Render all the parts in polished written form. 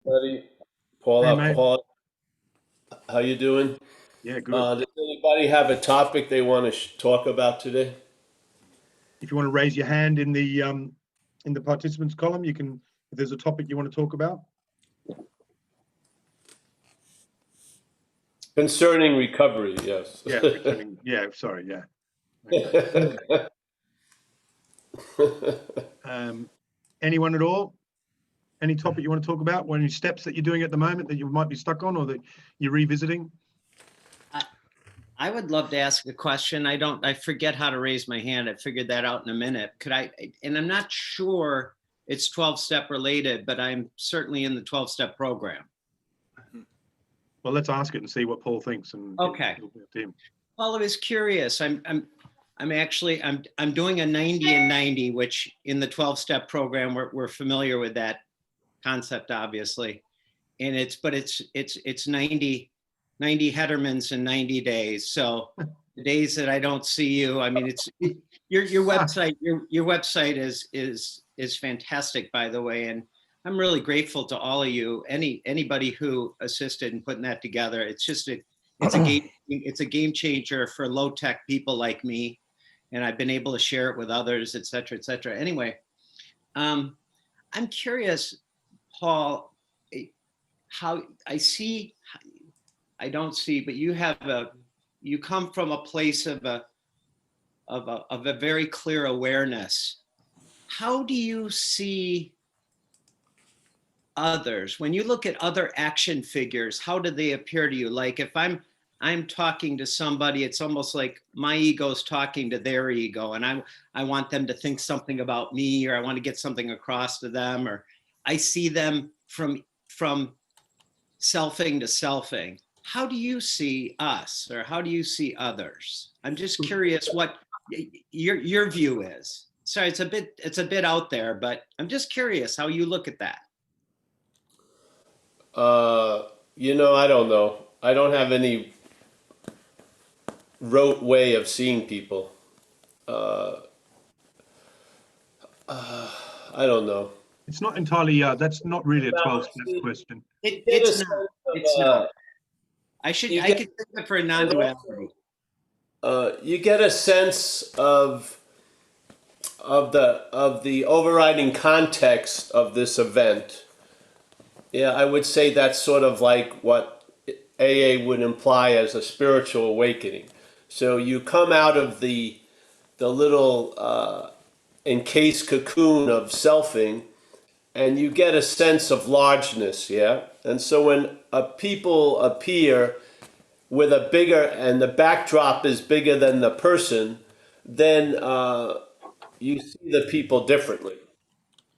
Buddy, Hey, mate. Paul, how you doing? Yeah, good. Does anybody have a topic they want to talk about today? If you want to raise your hand in the participants column, you can. If there's a topic you want to talk about. Concerning recovery, yes. Yeah, concerning. Yeah, sorry. Yeah. Okay. Anyone at all? Any topic you want to talk about? Any steps that you're doing at the moment that you might be stuck on, or that you're revisiting? I, I would love to ask a question. I forget how to raise my hand. I figured that out in a minute. And I'm not sure it's 12-step related, but I'm certainly in the 12-step program. Well, let's ask it and see what Paul thinks. And Okay. Well, I was curious. I'm doing a 90 and 90, which in the 12-step program, we're familiar with that concept, obviously. And it's 90 Heddermans in 90 days. So the days that I don't see you, I mean, your website is fantastic, by the way. And I'm really grateful to all of you, anybody who assisted in putting that together. It's a game changer for low tech people like me. And I've been able to share it with others, et cetera, et cetera. Anyway, I'm curious, Paul, how I don't see, but you come from a place of a very clear awareness. How do you see others when you look at other action figures? How do they appear to you? Like if I'm talking to somebody, it's almost like my ego's talking to their ego, and I want them to think something about me, or I want to get something across to them, or I see them from selfing to selfing. How do you see us, or how do you see others? I'm just curious what your view is. Sorry, it's a bit out there, but I'm just curious how you look at that. I don't know. I don't have any rote way of seeing people. Uh, I don't know. It's not entirely. That's not really a No, 12-step see, question. you get a It's not. sense It's of, not. you I get, could think of it for a and non-duality. also, you get a sense of the overriding context of this event. Yeah, I would say that's sort of like what AA would imply as a spiritual awakening. So you come out of the little encased cocoon of selfing, and you get a sense of largeness. Yeah, and so when people appear with a bigger, and the backdrop is bigger than the person, then you see the people differently.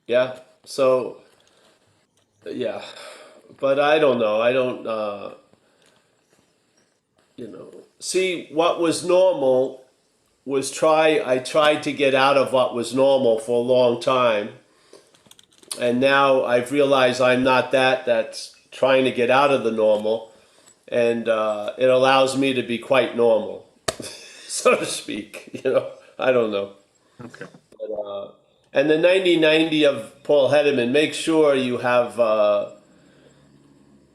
Yeah. So yeah, but I don't know. I don't. See, what was normal was I tried to get out of what was normal for a long time, and now I've realized I'm not that's trying to get out of the normal, and it allows me to be quite normal, so to speak. I don't know. Okay. And the 90-90 of Paul Hedderman, make sure you have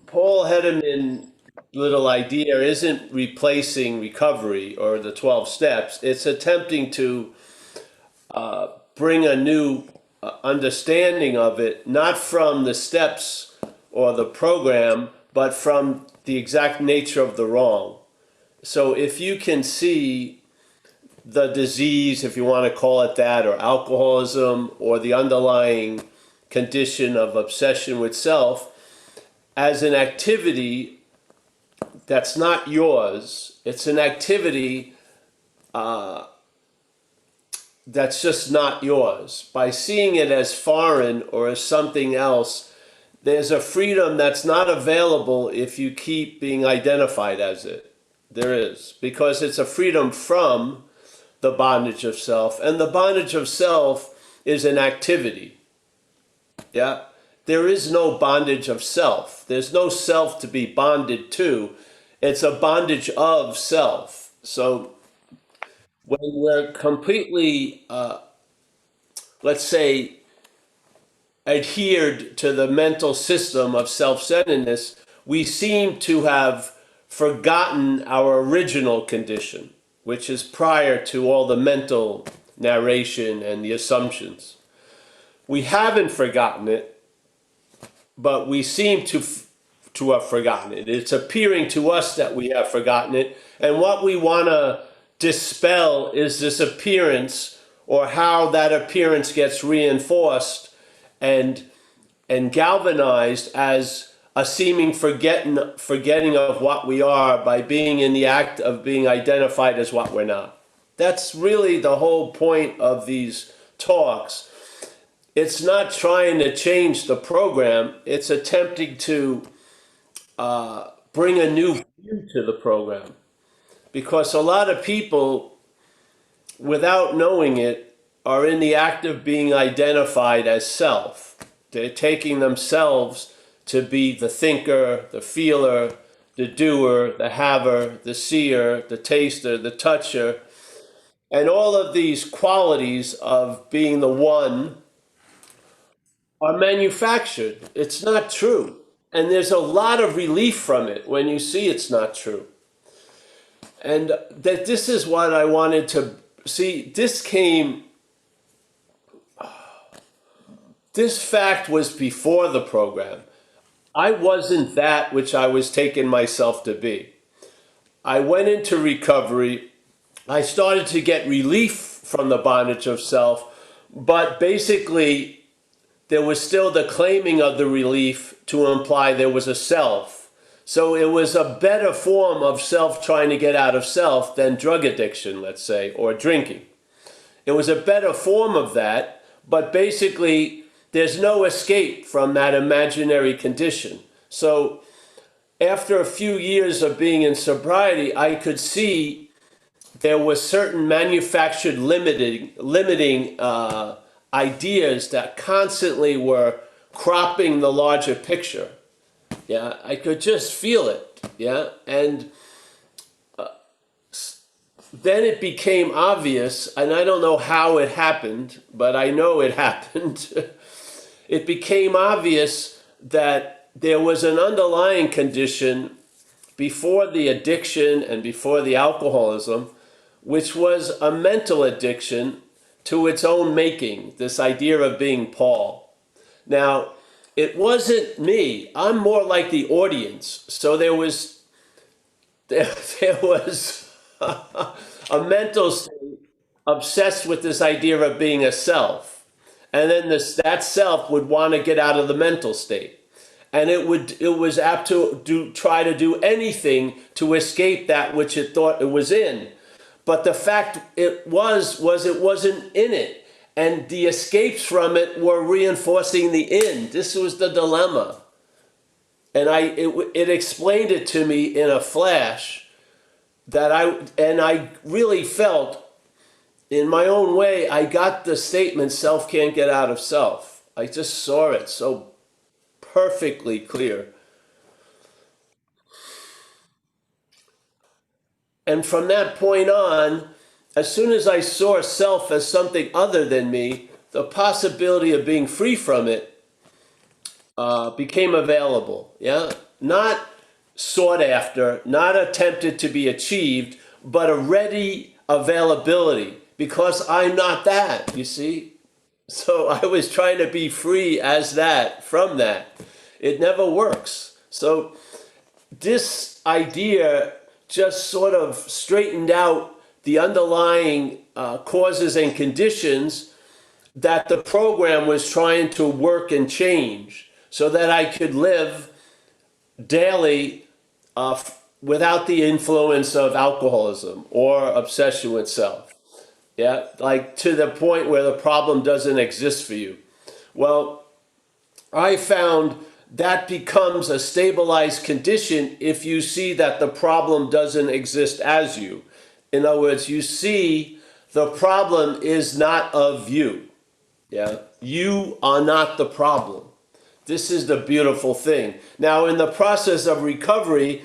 Paul Hedderman little idea isn't replacing recovery or the 12 steps. It's attempting to bring a new understanding of it, not from the steps or the program, but from the exact nature of the wrong. So if you can see the disease, if you want to call it that, or alcoholism, or the underlying condition of obsession with self as an activity that's not yours, it's an activity that's just not yours. By seeing it as foreign or as something else, there's a freedom that's not available if you keep being identified as it. There is, because it's a freedom from the bondage of self, and the bondage of self is an activity. Yeah, there is no bondage of self. There's no self to be bonded to. It's a bondage of self. So when we're completely, let's say, adhered to the mental system of self-centeredness, we seem to have forgotten our original condition, which is prior to all the mental narration and the assumptions. We haven't forgotten it, but we seem to have forgotten it. It's appearing to us that we have forgotten it, and what we want to dispel is this appearance, or how that appearance gets reinforced and galvanized as a seeming forgetting of what we are by being in the act of being identified as what we're not. That's really the whole point of these talks. It's not trying to change the program, it's attempting to bring a new view to the program. Because a lot of people, without knowing it, are in the act of being identified as self. They're taking themselves to be the thinker, the feeler, the doer, the haver, the seer, the taster, the toucher. And all of these qualities of being the one are manufactured. It's not true. And there's a lot of relief from it when you see it's not true. And that this is what I wanted to see. This fact was before the program. I wasn't that which I was taking myself to be. I went into recovery. I started to get relief from the bondage of self, but basically there was still the claiming of the relief to imply there was a self. So it was a better form of self trying to get out of self than drug addiction, let's say, or drinking. It was a better form of that, but basically there's no escape from that imaginary condition. So after a few years of being in sobriety, I could see there were certain manufactured limiting ideas that constantly were cropping the larger picture. Yeah, I could just feel it. Yeah, and then it became obvious, and I don't know how it happened, but I know it happened. It became obvious that there was an underlying condition before the addiction and before the alcoholism, which was a mental addiction to its own making, this idea of being Paul. Now, it wasn't me. I'm more like the audience. So there was a mental state obsessed with this idea of being a self. And then that self would want to get out of the mental state. And it was apt to try to do anything to escape that which it thought it was in. But the fact it wasn't in it. And the escapes from it were reinforcing the in. This was the dilemma. And it explained it to me in a flash that I really felt, in my own way, I got the statement, self can't get out of self. I just saw it so perfectly clear. And from that point on, as soon as I saw self as something other than me, the possibility of being free from it became available. Yeah, not sought after, not attempted to be achieved, but a ready availability, because I'm not that, you see. So I was trying to be free as that, from that. It never works. So this idea just sort of straightened out the underlying causes and conditions that the program was trying to work and change, so that I could live daily without the influence of alcoholism or obsession with self. Yeah, like to the point where the problem doesn't exist for you. Well, I found that becomes a stabilized condition if you see that the problem doesn't exist as you. In other words, you see the problem is not of you. Yeah, you are not the problem. This is the beautiful thing. Now, in the process of recovery,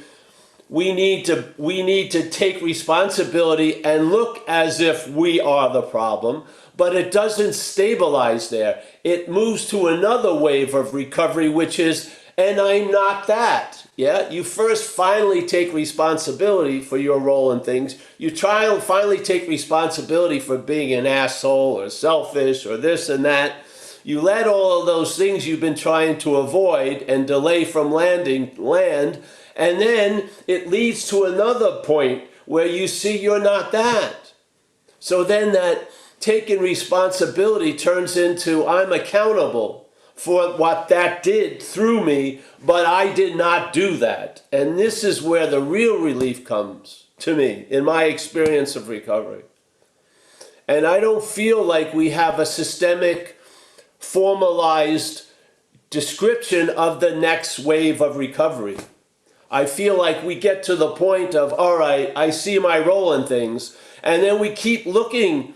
we need to take responsibility and look as if we are the problem, but it doesn't stabilize there. It moves to another wave of recovery, which is, and I'm not that. Yeah, you first finally take responsibility for your role in things. You try and finally take responsibility for being an asshole or selfish or this and that. You let all of those things you've been trying to avoid and delay from land, and then it leads to another point where you see you're not that. So then that taking responsibility turns into I'm accountable for what that did through me, but I did not do that. And this is where the real relief comes to me in my experience of recovery. And I don't feel like we have a systemic, formalized description of the next wave of recovery. I feel like we get to the point of, all right, I see my role in things, and then we keep looking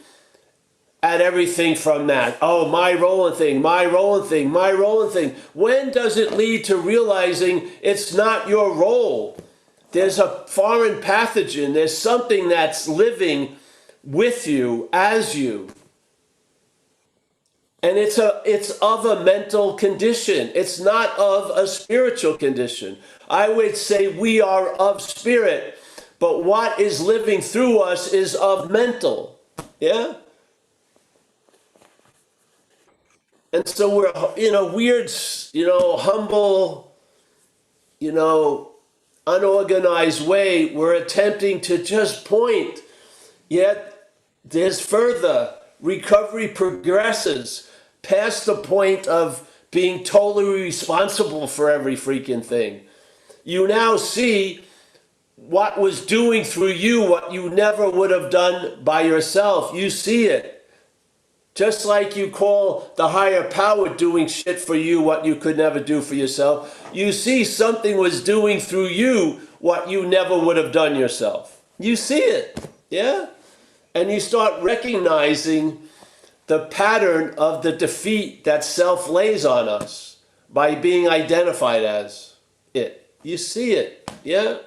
at everything from that. Oh, my role in thing, my role in thing, my role in thing. When does it lead to realizing it's not your role? There's a foreign pathogen. There's something that's living with you, as you. And it's of a mental condition. It's not of a spiritual condition. I would say we are of spirit, but what is living through us is of mental. Yeah? And so we're in a weird, humble, unorganized way, we're attempting to just point. Yet there's further. Recovery progresses past the point of being totally responsible for every freaking thing. You now see what was doing through you what you never would have done by yourself. You see it. Just like you call the higher power doing shit for you what you could never do for yourself, you see something was doing through you what you never would have done yourself. You see it, yeah? And you start recognizing the pattern of the defeat that self lays on us by being identified as it. You see it, yeah?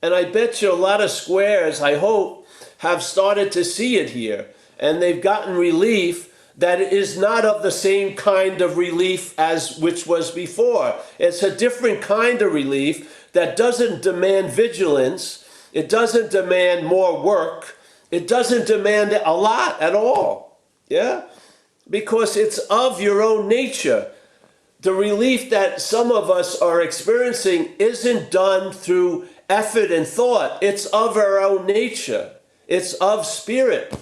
And I bet you a lot of squares, I hope, have started to see it here. And they've gotten relief that is not of the same kind of relief as which was before. It's a different kind of relief that doesn't demand vigilance. It doesn't demand more work. It doesn't demand a lot at all. Yeah? Because it's of your own nature. The relief that some of us are experiencing isn't done through effort and thought. It's of our own nature. It's of spirit.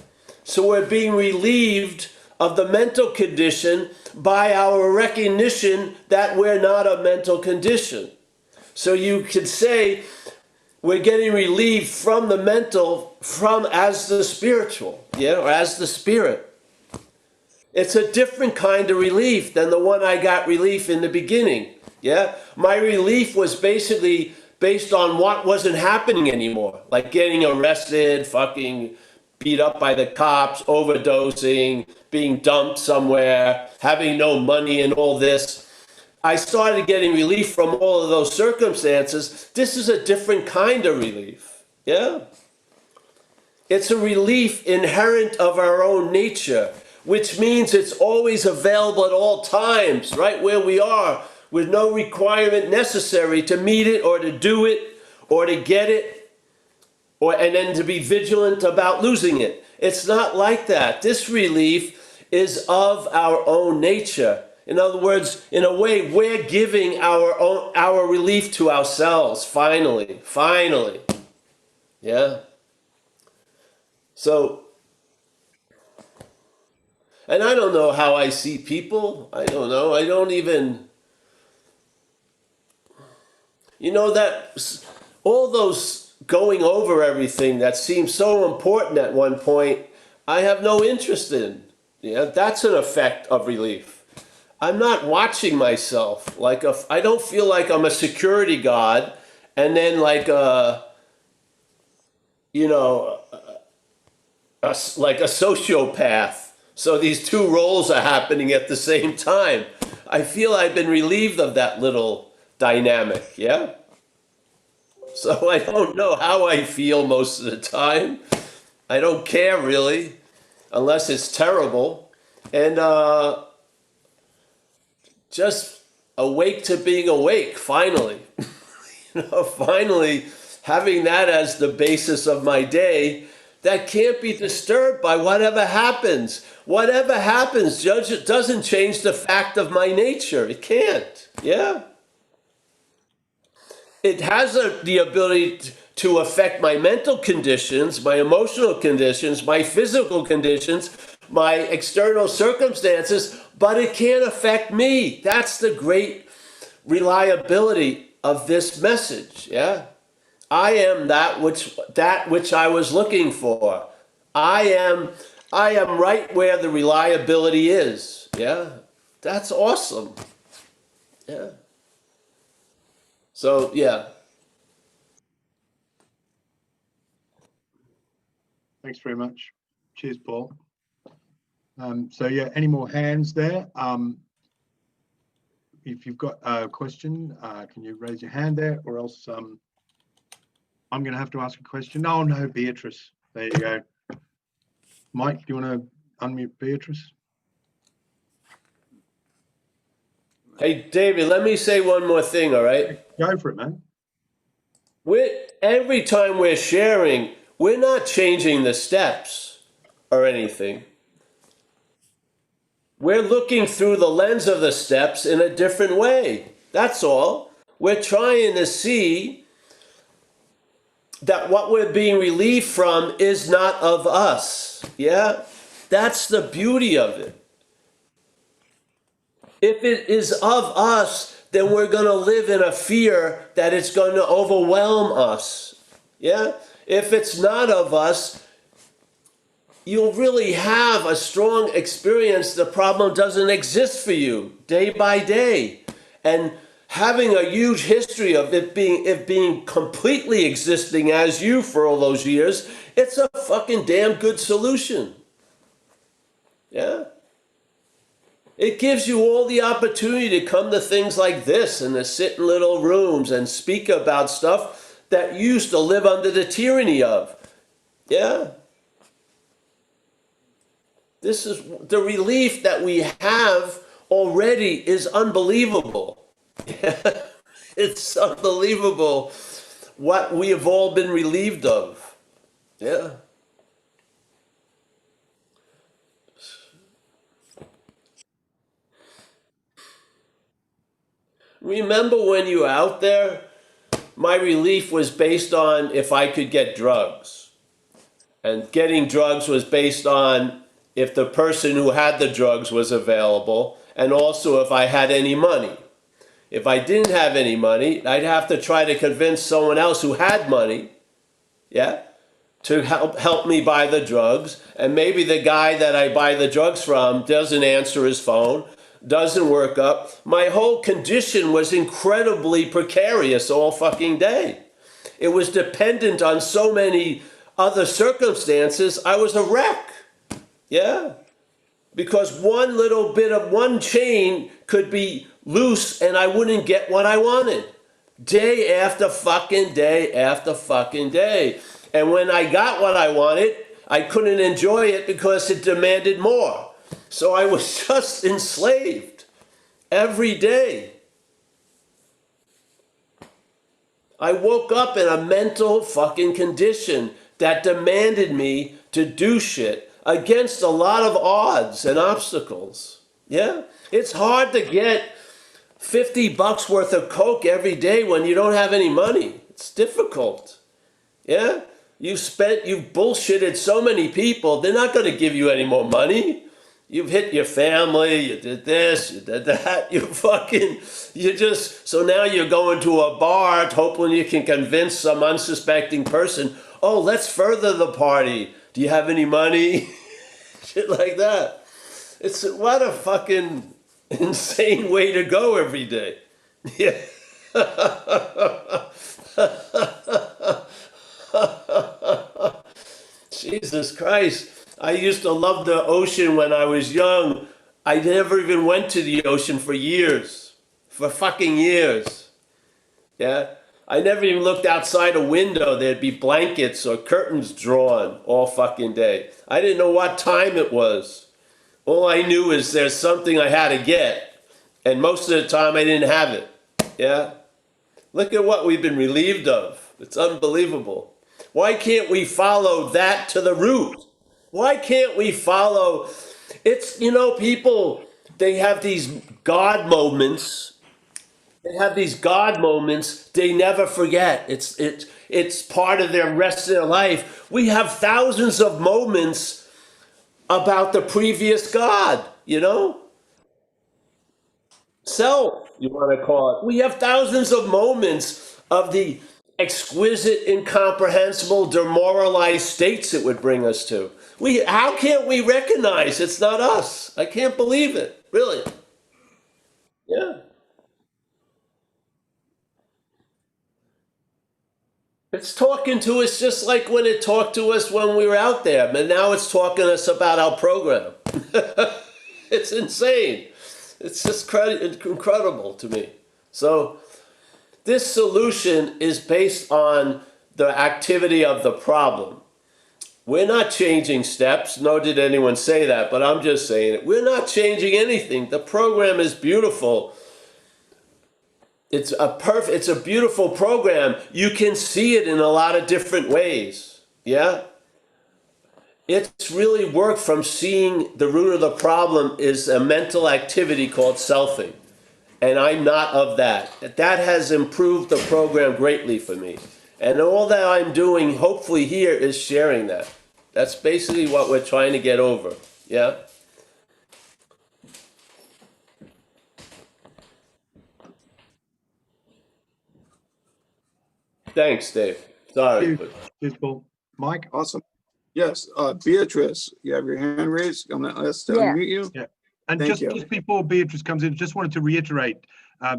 So we're being relieved of the mental condition by our recognition that we're not a mental condition. So you could say we're getting relieved from the mental as the spiritual, yeah, or as the spirit. It's a different kind of relief than the one I got relief in the beginning, yeah? My relief was basically based on what wasn't happening anymore, like getting arrested, fucking beat up by the cops, overdosing, being dumped somewhere, having no money and all this. I started getting relief from all of those circumstances. This is a different kind of relief. Yeah? It's a relief inherent of our own nature, which means it's always available at all times, right where we are, with no requirement necessary to meet it or to do it or to get it. And then to be vigilant about losing it. It's not like that. This relief is of our own nature. In other words, in a way, we're giving our relief to ourselves, finally. Yeah? So, and I don't know how I see people. I don't know. I don't even, that all those going over everything that seemed so important at one point, I have no interest in. Yeah, that's an effect of relief. I'm not watching myself I don't feel like I'm a security guard and then like a sociopath. So these two roles are happening at the same time. I feel I've been relieved of that little dynamic, yeah? So I don't know how I feel most of the time. I don't care really, unless it's terrible. And just awake to being awake, finally. Finally having that as the basis of my day that can't be disturbed by whatever happens. Whatever happens, Judge, it doesn't change the fact of my nature. It can't. Yeah. It has the ability to affect my mental conditions, my emotional conditions, my physical conditions, my external circumstances, but it can't affect me. That's the great reliability of this message. Yeah. I am that which I was looking for. I am right where the reliability is. Yeah. That's awesome. Yeah. So, yeah. Thanks very much. Cheers, Paul. So yeah, any more hands there? If you've got a question, can you raise your hand there, or else I'm going to have to ask a question. Oh no, Beatrice. There you go. Mike, do you want to unmute Beatrice? Hey, David, let me say one more thing, all right? Go for it, man. Every time we're sharing, we're not changing the steps or anything. We're looking through the lens of the steps in a different way. That's all. We're trying to see that what we're being relieved from is not of us. Yeah? That's the beauty of it. If it is of us, then we're going to live in a fear that it's going to overwhelm us. Yeah? If it's not of us, you'll really have a strong experience. The problem doesn't exist for you day by day. And having a huge history of it being completely existing as you for all those years, it's a fucking damn good solution. Yeah? It gives you all the opportunity to come to things like this and to sit in little rooms and speak about stuff that you used to live under the tyranny of. Yeah? This is the relief that we have already is unbelievable. It's unbelievable what we have all been relieved of. Yeah. Remember when you were out there, my relief was based on if I could get drugs. And getting drugs was based on if the person who had the drugs was available, and also if I had any money. If I didn't have any money, I'd have to try to convince someone else who had money, yeah, to help me buy the drugs. And maybe the guy that I buy the drugs from doesn't answer his phone, doesn't work up. My whole condition was incredibly precarious all fucking day. It was dependent on so many other circumstances. I was a wreck. Yeah. Because one little bit of one chain could be loose and I wouldn't get what I wanted. Day after fucking day after fucking day. And when I got what I wanted, I couldn't enjoy it because it demanded more. So I was just enslaved every day. I woke up in a mental fucking condition that demanded me to do shit against a lot of odds and obstacles. Yeah? It's hard to get $50 worth of Coke every day when you don't have any money. It's difficult. Yeah? You've bullshitted so many people, they're not going to give you any more money. You've hit your family, you did this, you did that, so now you're going to a bar hoping you can convince some unsuspecting person, oh, let's further the party. Do you have any money? Shit like that. It's what a fucking insane way to go every day. Yeah. Jesus Christ. I used to love the ocean when I was young. I never even went to the ocean for years. For fucking years. Yeah. I never even looked outside a window. There'd be blankets or curtains drawn all fucking day. I didn't know what time it was. All I knew is there's something I had to get, and most of the time I didn't have it. Yeah? Look at what we've been relieved of. It's unbelievable. Why can't we follow that to the root? Why can't we follow? It's, people, they have these God moments. They have these God moments they never forget. It's part of their rest of their life. We have thousands of moments about the previous God, self, you want to call it. We have thousands of moments of the exquisite, incomprehensible, demoralized states it would bring us to. How can't we recognize it's not us? I can't believe it, really. Yeah. It's talking to us just like when it talked to us when we were out there, but now it's talking to us about our program. It's insane. It's just incredible to me. So this solution is based on the activity of the problem. We're not changing steps, nor did anyone say that, but I'm just saying it. We're not changing anything. The program is beautiful. It's a beautiful program. You can see it in a lot of different ways. Yeah? It's really worked from seeing the root of the problem is a mental activity called selfing. And I'm not of that. That has improved the program greatly for me. And all that I'm doing, hopefully here, is sharing that. That's basically what we're trying to get over. Yeah? Thanks, Dave. Sorry. Cheers, Paul. Mike? Awesome. Yes, Beatrice, you have your hand raised. I'm gonna ask to Yeah. unmute you. Yeah. And Thank just, you. just before Beatrice comes in, just wanted to reiterate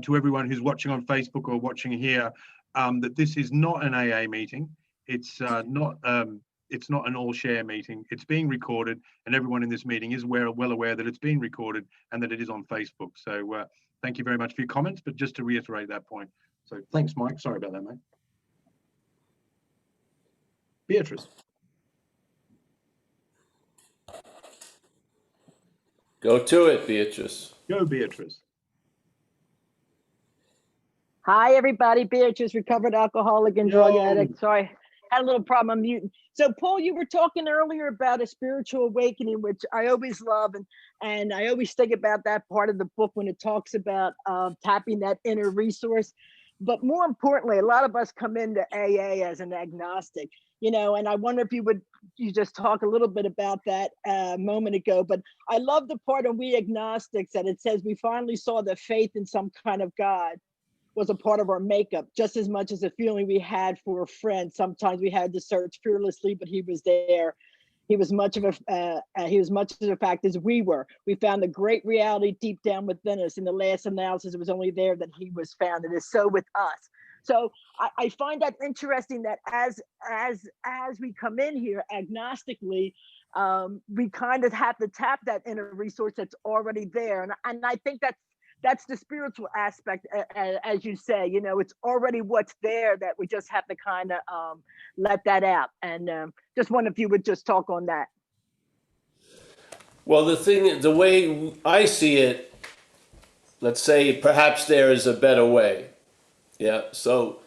to everyone who's watching on Facebook or watching here that this is not an AA meeting. It's not an all share meeting. It's being recorded, and everyone in this meeting is well aware that it's being recorded and that it is on Facebook. So thank you very much for your comments, but just to reiterate that point. So thanks, Mike. Sorry about that, mate. Beatrice. Go to it, Beatrice. Go, Beatrice. Hi, everybody. Beatrice, recovered alcoholic and drug Yo. addict. Sorry, had a little problem. I'm muting. So, Paul, you were talking earlier about a spiritual awakening, which I always love, and I always think about that part of the book when it talks about tapping that inner resource. But more importantly, a lot of us come into AA as an agnostic, and I wonder if you just talk a little bit about that a moment ago. But I love the part on We Agnostics that it says we finally saw that faith in some kind of God was a part of our makeup, just as much as the feeling we had for a friend. Sometimes we had to search fearlessly, but he was there. He was much of a fact as we were. We found the great reality deep down within us. In the last analysis, it was only there that he was found. It is so with us. So I find that interesting that as we come in here agnostically, we kind of have to tap that inner resource that's already there. And I think that's the spiritual aspect, as you say, it's already what's there that we just have to kind of let that out. And just wonder if you would just talk on that. Well, the way I see it, let's say perhaps there is a better way. Yeah. So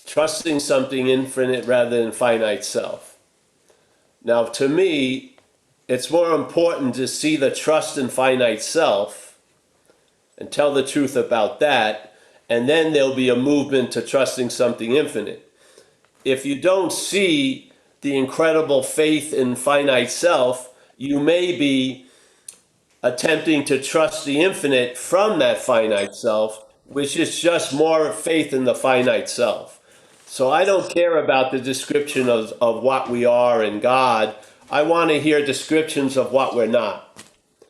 trusting something infinite rather than finite self. Now, to me, it's more important to see the trust in finite self and tell the truth about that, and then there'll be a movement to trusting something infinite. If you don't see the incredible faith in finite self, you may be attempting to trust the infinite from that finite self, which is just more faith in the finite self. So I don't care about the description of what we are in God. I want to hear descriptions of what we're not.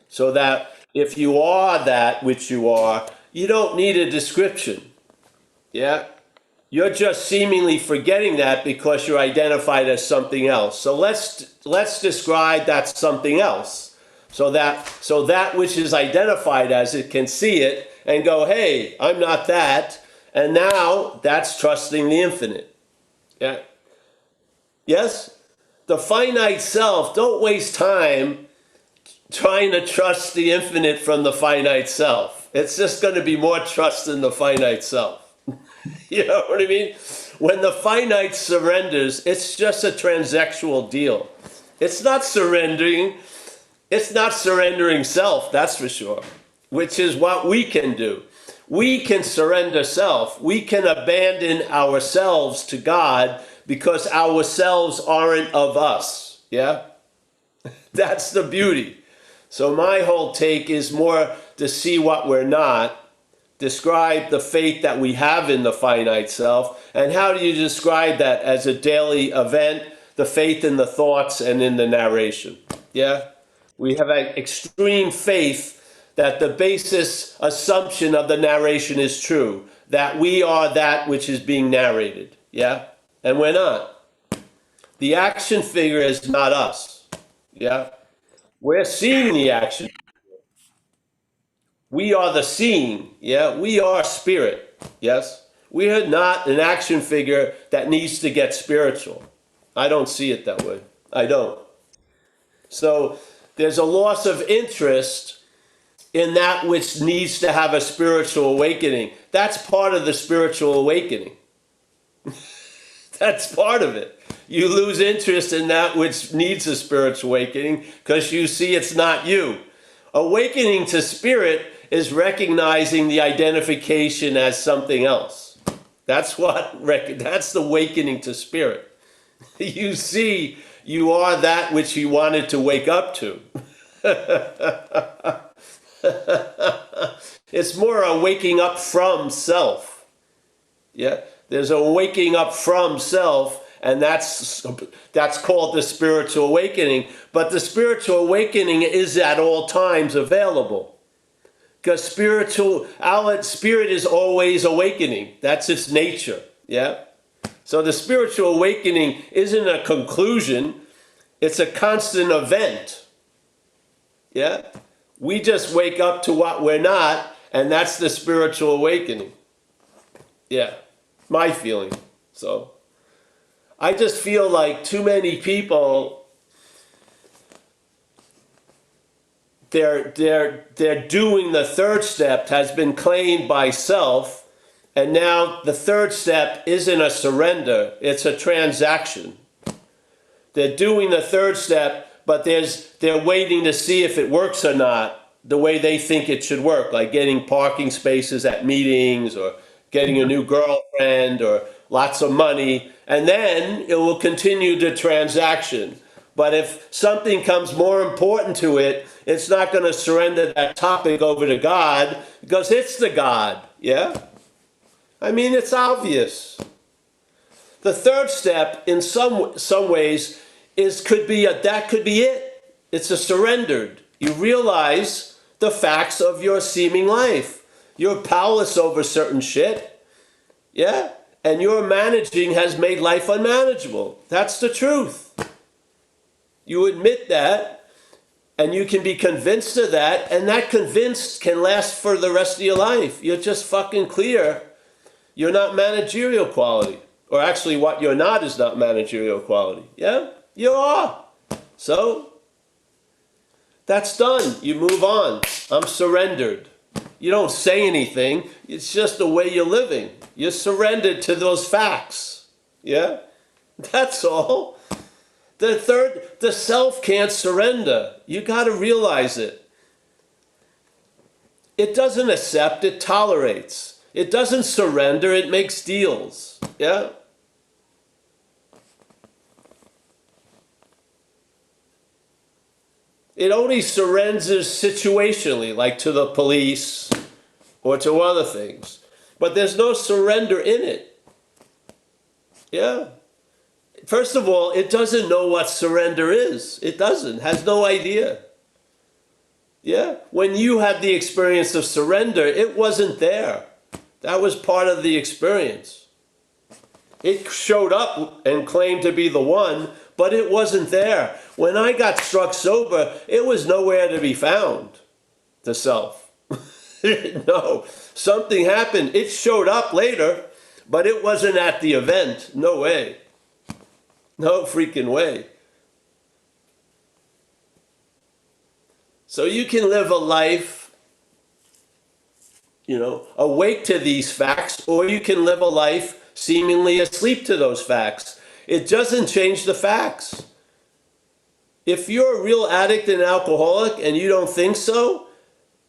So that if you are that which you are, you don't need a description. Yeah? You're just seemingly forgetting that because you're identified as something else. So let's describe that something else. So that which is identified as it can see it and go, hey, I'm not that. And now that's trusting the infinite. Yeah. Yes? The finite self, don't waste time trying to trust the infinite from the finite self. It's just going to be more trust in the finite self. You know what I mean? When the finite surrenders, it's just a transactional deal. It's not surrendering. It's not surrendering self, that's for sure, which is what we can do. We can surrender self. We can abandon ourselves to God because ourselves aren't of us. Yeah? That's the beauty. So my whole take is more to see what we're not, describe the faith that we have in the finite self, and how do you describe that as a daily event, the faith in the thoughts and in the narration. Yeah? We have an extreme faith that the basis assumption of the narration is true, that we are that which is being narrated. Yeah? And we're not. The action figure is not us. Yeah? We're seeing the action. We are the seeing. Yeah? We are spirit. Yes? We are not an action figure that needs to get spiritual. I don't see it that way. I don't. So there's a loss of interest in that which needs to have a spiritual awakening. That's part of the spiritual awakening. That's part of it. You lose interest in that which needs a spiritual awakening because you see it's not you. Awakening to spirit is recognizing the identification as something else. That's the awakening to spirit. You see you are that which you wanted to wake up to. It's more a waking up from self. Yeah, there's a waking up from self, and that's called the spiritual awakening. But the spiritual awakening is at all times available, because our spirit is always awakening. That's its nature. Yeah. So the spiritual awakening isn't a conclusion; it's a constant event. Yeah. We just wake up to what we're not, and that's the spiritual awakening. Yeah, my feeling. So I just feel like too many people, they're doing the third step has been claimed by self, and now the third step isn't a surrender, it's a transaction. They're doing the third step, but they're waiting to see if it works or not the way they think it should work, like getting parking spaces at meetings or getting a new girlfriend or lots of money, and then it will continue the transaction. But if something comes more important to it, it's not going to surrender that topic over to God because it's the God. Yeah? I mean, it's obvious. The third step, in some ways, could be it. It's a surrendered. You realize the facts of your seeming life. You're powerless over certain shit. Yeah? And your managing has made life unmanageable. That's the truth. You admit that, and you can be convinced of that, and that convinced can last for the rest of your life. You're just fucking clear. You're not managerial quality. Or actually, what you're not is not managerial quality. Yeah? You are. So, that's done. You move on. I'm surrendered. You don't say anything. It's just the way you're living. You're surrendered to those facts. Yeah? That's all. The self can't surrender. You got to realize it. It doesn't accept, it tolerates. It doesn't surrender, it makes deals. Yeah? It only surrenders situationally, like to the police or to other things. But there's no surrender in it. Yeah. First of all, it doesn't know what surrender is. It doesn't, has no idea. Yeah. When you had the experience of surrender, it wasn't there. That was part of the experience. It showed up and claimed to be the one, but it wasn't there. When I got struck sober, it was nowhere to be found, the self. No, something happened. It showed up later, but it wasn't at the event. No way. No freaking way. So you can live a life, awake to these facts, or you can live a life seemingly asleep to those facts. It doesn't change the facts. If you're a real addict and alcoholic and you don't think so,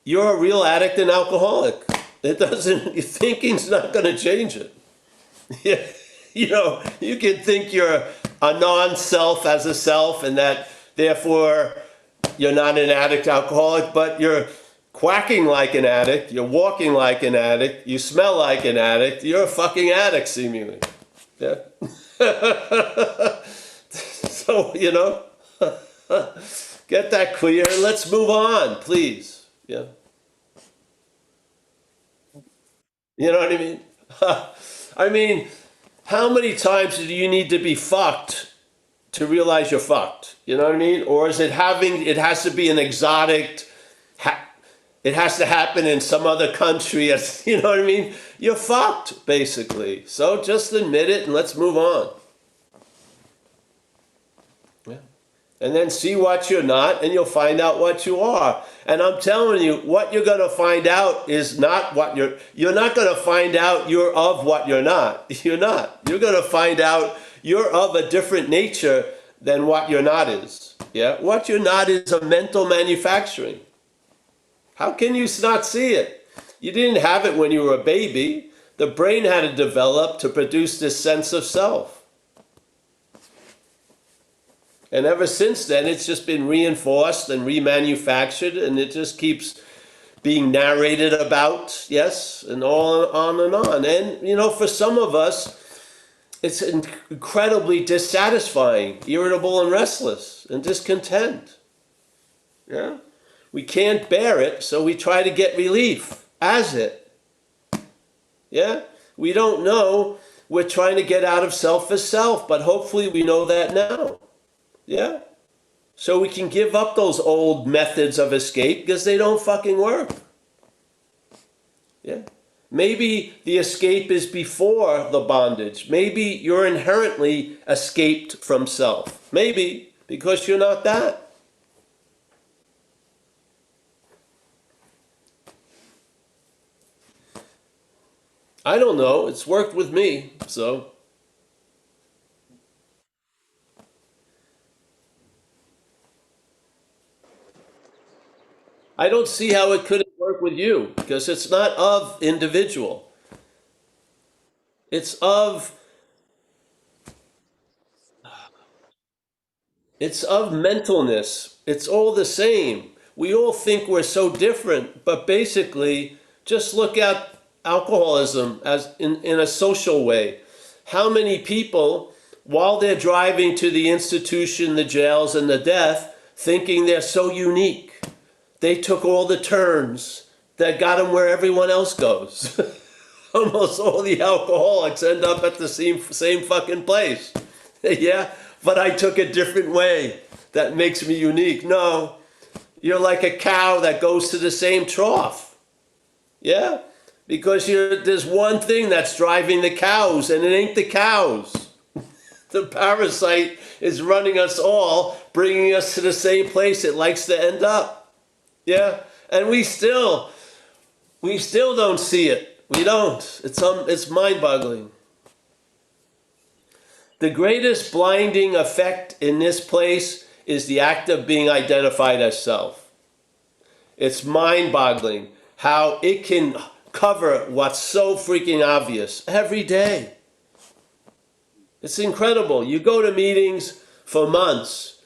you're a real addict and alcoholic. It doesn't, your thinking's not going to change it. Yeah, you can think you're a non-self as a self and that therefore you're not an addict alcoholic, but you're quacking like an addict, you're walking like an addict, you smell like an addict, you're a fucking addict seemingly. Yeah. So, get that clear and let's move on, please. Yeah. You know what I mean? I mean, how many times do you need to be fucked to realize you're fucked? You know what I mean? Or is it has to be an exotic, it has to happen in some other country, you know what I mean? You're fucked, basically. So just admit it and let's move on. Yeah. And then see what you're not and you'll find out what you are. And I'm telling you, what you're going to find out is not what you're not going to find out you're of what you're not. You're not. You're going to find out you're of a different nature than what you're not is. Yeah? What you're not is a mental manufacturing. How can you not see it? You didn't have it when you were a baby. The brain had to develop to produce this sense of self. And ever since then, it's just been reinforced and remanufactured, and it just keeps being narrated about, yes, and on and on. And, for some of us, it's incredibly dissatisfying, irritable and restless and discontent. Yeah? We can't bear it, so we try to get relief as it. Yeah? We don't know we're trying to get out of self as self, but hopefully we know that now. Yeah? So we can give up those old methods of escape because they don't fucking work. Yeah? Maybe the escape is before the bondage. Maybe you're inherently escaped from self. Maybe, because you're not that. I don't know. It's worked with me, so. I don't see how it couldn't work with you, because it's not of individual. It's of mentalness. It's all the same. We all think we're so different, but basically, just look at alcoholism as in a social way. How many people, while they're driving to the institution, the jails, and the death, thinking they're so unique, they took all the turns that got them where everyone else goes. Almost all the alcoholics end up at the same fucking place. Yeah, but I took a different way. That makes me unique. No, you're like a cow that goes to the same trough. Yeah, because there's one thing that's driving the cows, and it ain't the cows. The parasite is running us all, bringing us to the same place it likes to end up. Yeah, and we still don't see it. We don't. It's mind-boggling. The greatest blinding effect in this place is the act of being identified as self. It's mind-boggling how it can cover what's so freaking obvious every day. It's incredible. You go to meetings for months.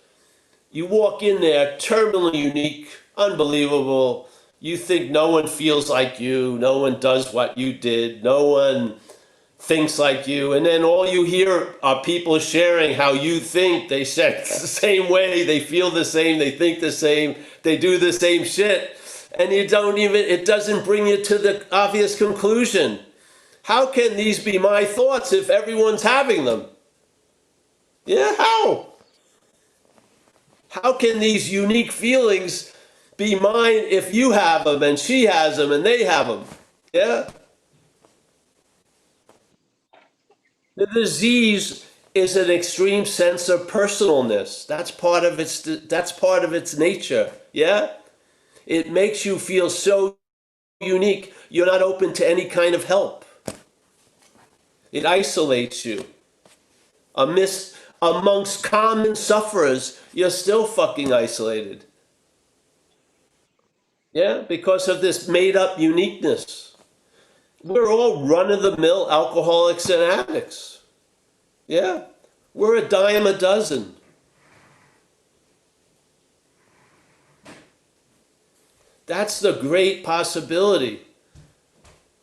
You walk in there, terminally unique, unbelievable. You think no one feels like you, no one does what you did, no one thinks like you, and then all you hear are people sharing how you think. They say the same way, they feel the same, they think the same, they do the same shit, and it doesn't bring you to the obvious conclusion. How can these be my thoughts if everyone's having them? Yeah, how? How can these unique feelings be mine if you have them and she has them and they have them. Yeah? The disease is an extreme sense of personalness. That's part of its nature. Yeah? It makes you feel so unique. You're not open to any kind of help. It isolates you. Amongst common sufferers, you're still fucking isolated. Yeah, because of this made up uniqueness. We're all run of the mill alcoholics and addicts. Yeah, we're a dime a dozen. That's the great possibility.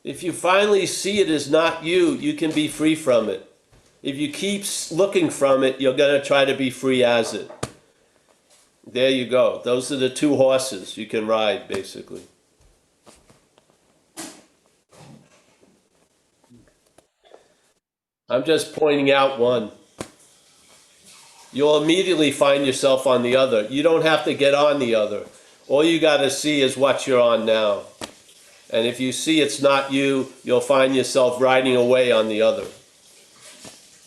If you finally see it as not you, you can be free from it. If you keep looking from it, you're going to try to be free as it. There you go. Those are the two horses you can ride, basically. I'm just pointing out one. You'll immediately find yourself on the other. You don't have to get on the other. All you got to see is what you're on now. And if you see it's not you, you'll find yourself riding away on the other.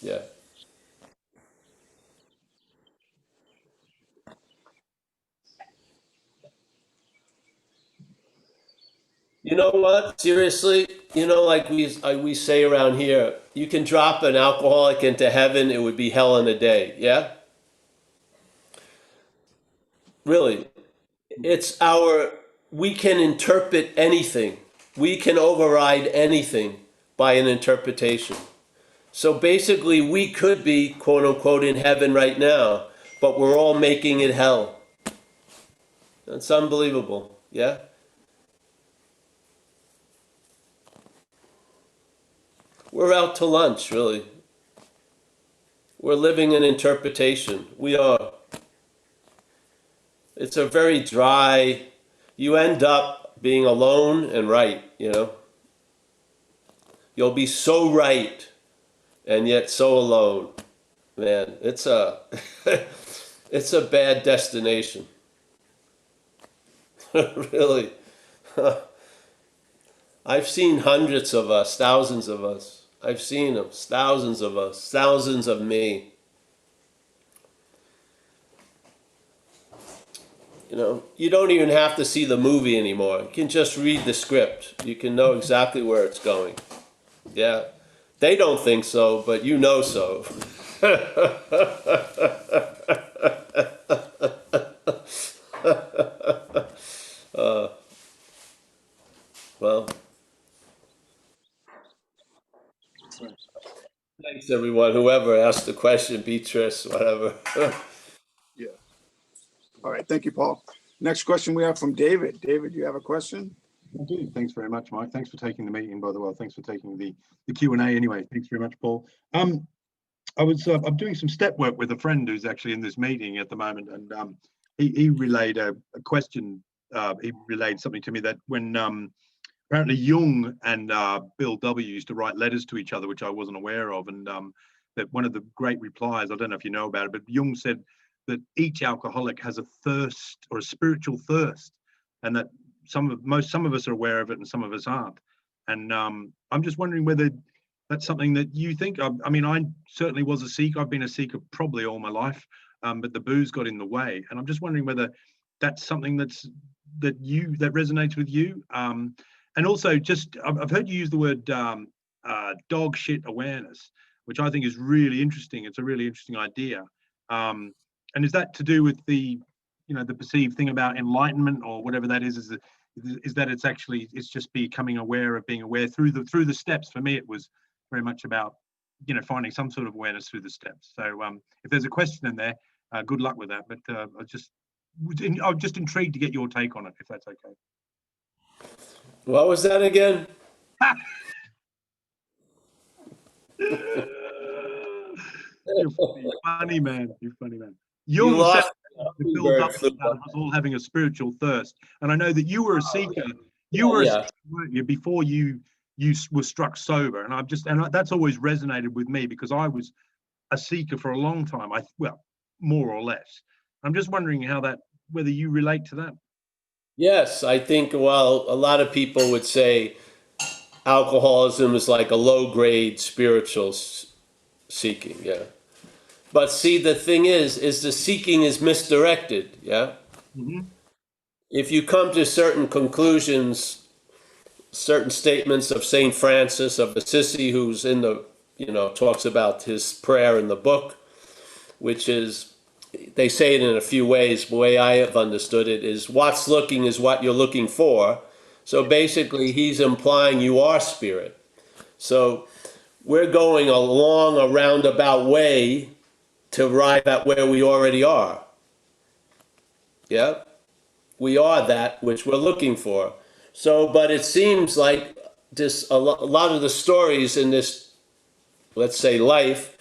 Yeah. You know what? Seriously, like we say around here, you can drop an alcoholic into heaven, it would be hell in a day. Yeah? Really. We can interpret anything. We can override anything by an interpretation. So basically, we could be, quote unquote, in heaven right now, but we're all making it hell. That's unbelievable. Yeah? We're out to lunch, really. We're living an interpretation. We are. It's a very dry, you end up being alone and right, You'll be so right and yet so alone. Man, it's a it's a bad destination. Really. I've seen hundreds of us, thousands of us. I've seen them, thousands of us, thousands of me. You don't even have to see the movie anymore. You can just read the script. You can know exactly where it's going. Yeah. They don't think so, but you know so. Well, thanks everyone. Whoever asked the question, Beatrice, whatever. Yeah. All right. Thank you, Paul. Next question we have from David. David, you have a question? I do. Thanks very much, Mike. Thanks for taking the meeting, by the way. Thanks for taking the Q&A anyway. Thanks very much, Paul. I'm doing some step work with a friend who's actually in this meeting at the moment, and he relayed a question. He relayed something to me that when apparently Jung and Bill W. used to write letters to each other, which I wasn't aware of, and that one of the great replies, I don't know if you know about it, but Jung said that each alcoholic has a thirst or a spiritual thirst, and that some of us are aware of it and some of us aren't. And I'm just wondering whether that's something that you think. I mean, I certainly was a seeker. I've been a seeker probably all my life, but the booze got in the way. And I'm just wondering whether that's something that resonates with you. And also, just I've heard you use the word dog shit awareness, which I think is really interesting. It's a really interesting idea. And is that to do with the perceived thing about enlightenment or whatever that is that it's just becoming aware of being aware through the steps? For me, it was very much about finding some sort of awareness through the steps. So if there's a question in there, good luck with that. But I'm just intrigued to get your take on it, if that's okay. What was that again? You're funny, man. You're funny, man. You Jung said lost the Bill W. about us all having a spiritual thirst, and I know that you were a seeker. You were a seeker, weren't you, before you were struck sober? And that's always resonated with me because I was a seeker for a long time. More or less. I'm just wondering whether you relate to that. Yes, I think, well, a lot of people would say alcoholism is like a low grade spiritual seeking, yeah. But see, the thing is the seeking is misdirected, yeah. Mhm. If you come to certain conclusions, certain statements of Saint Francis of Assisi, who's in the, talks about his prayer in the book, which is, they say it in a few ways. The way I have understood it is what's looking is what you're looking for. So basically, he's implying you are spirit. So we're going along a roundabout way to arrive at where we already are. Yeah? We are that which we're looking for. So, but it seems like this, a lot of the stories in this, let's say, life,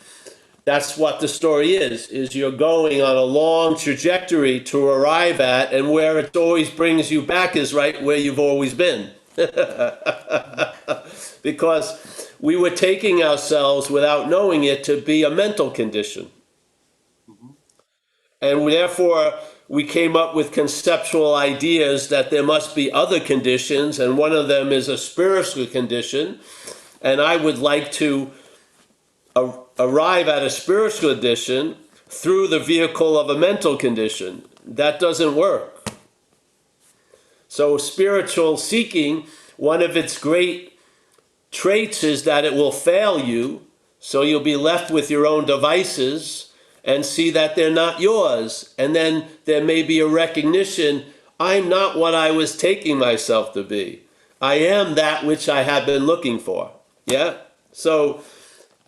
that's what the story is you're going on a long trajectory to arrive at, and where it always brings you back is right where you've always been. Because we were taking ourselves without knowing it to be a mental condition. And therefore, we came up with conceptual ideas that there must be other conditions, and one of them is a spiritual condition. And I would like to arrive at a spiritual condition through the vehicle of a mental condition. That doesn't work. So, spiritual seeking, one of its great traits is that it will fail you, so you'll be left with your own devices and see that they're not yours. And then there may be a recognition, I'm not what I was taking myself to be. I am that which I have been looking for. Yeah? So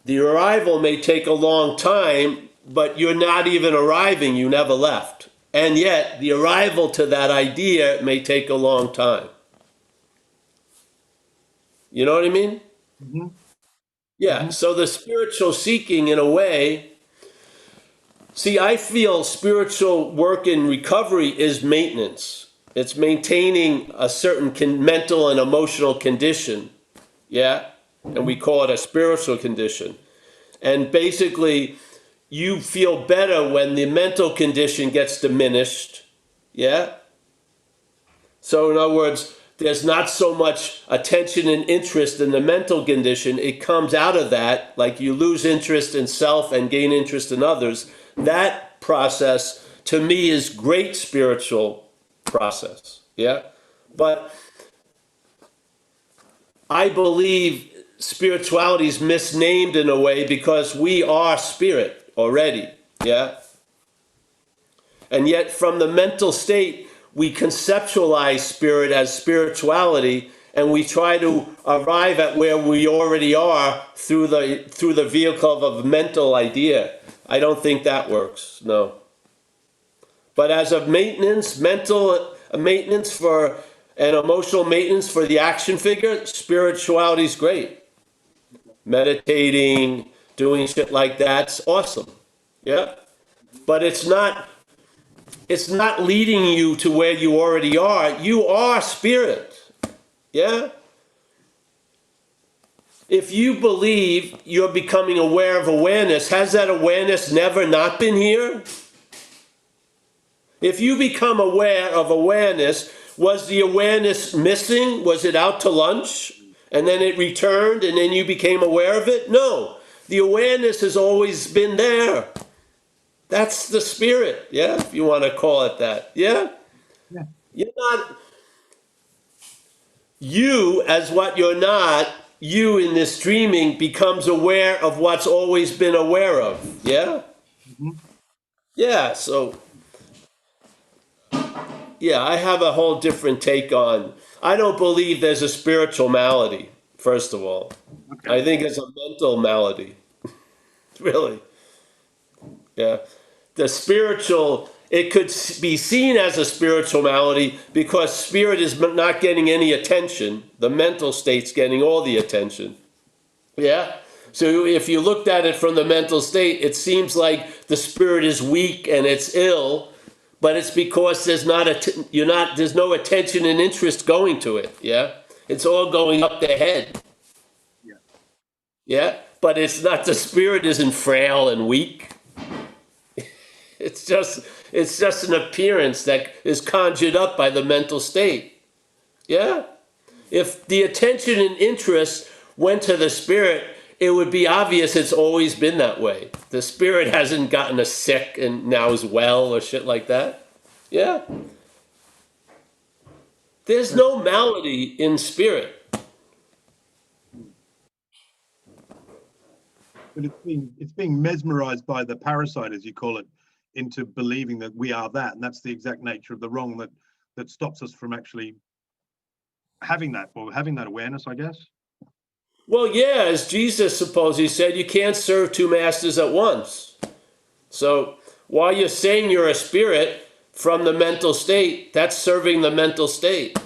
the arrival may take a long time, but you're not even arriving, you never left. And yet the arrival to that idea may take a long time. You know what I mean? Mhm. Yeah, Mhm. so the spiritual seeking, in a way, see, I feel spiritual work in recovery is maintenance. It's maintaining a certain mental and emotional condition, yeah? And we call it a spiritual condition. And basically, you feel better when the mental condition gets diminished, yeah? So, in other words, there's not so much attention and interest in the mental condition. It comes out of that, like you lose interest in self and gain interest in others. That process, to me, is great spiritual process. Yeah? But I believe spirituality is misnamed in a way because we are spirit already. Yeah? And yet, from the mental state, we conceptualize spirit as spirituality, and we try to arrive at where we already are through the vehicle of a mental idea. I don't think that works. No. But as a maintenance, mental maintenance for and emotional maintenance for the action figure, spirituality is great. Meditating, doing shit like that's awesome. Yeah. But it's not leading you to where you already are. You are spirit. Yeah? If you believe you're becoming aware of awareness, has that awareness never not been here? If you become aware of awareness, was the awareness missing? Was it out to lunch? And then it returned and then you became aware of it? No. The awareness has always been there. That's the spirit, yeah, if you want to call it that. Yeah? Yeah. You're not you as what you're not, you in this dreaming becomes aware of what's always been aware of. Yeah? Mhm. Yeah, so yeah, I have a whole different take on. I don't believe there's a spiritual malady, first of all. I Okay. think it's a mental malady. Really. Yeah. The spiritual, it could be seen as a spiritual malady because spirit is not getting any attention. The mental state's getting all the attention. Yeah? So if you looked at it from the mental state, it seems like the spirit is weak and it's ill, but it's because there's no attention and interest going to it. Yeah? It's all going up the head. Yeah. Yeah? But it's not, the spirit isn't frail and weak. It's just an appearance that is conjured up by the mental state. Yeah? If the attention and interest went to the spirit, it would be obvious it's always been that way. The spirit hasn't gotten us sick and now is well or shit like that. Yeah? There's no malady in spirit. But it's being mesmerized by the parasite, as you call it, into believing that we are that, and that's the exact nature of the wrong that stops us from actually having that awareness, I guess. Well, yeah, as Jesus supposedly said, you can't serve two masters at once. So while you're saying you're a spirit from the mental state, that's serving the mental state.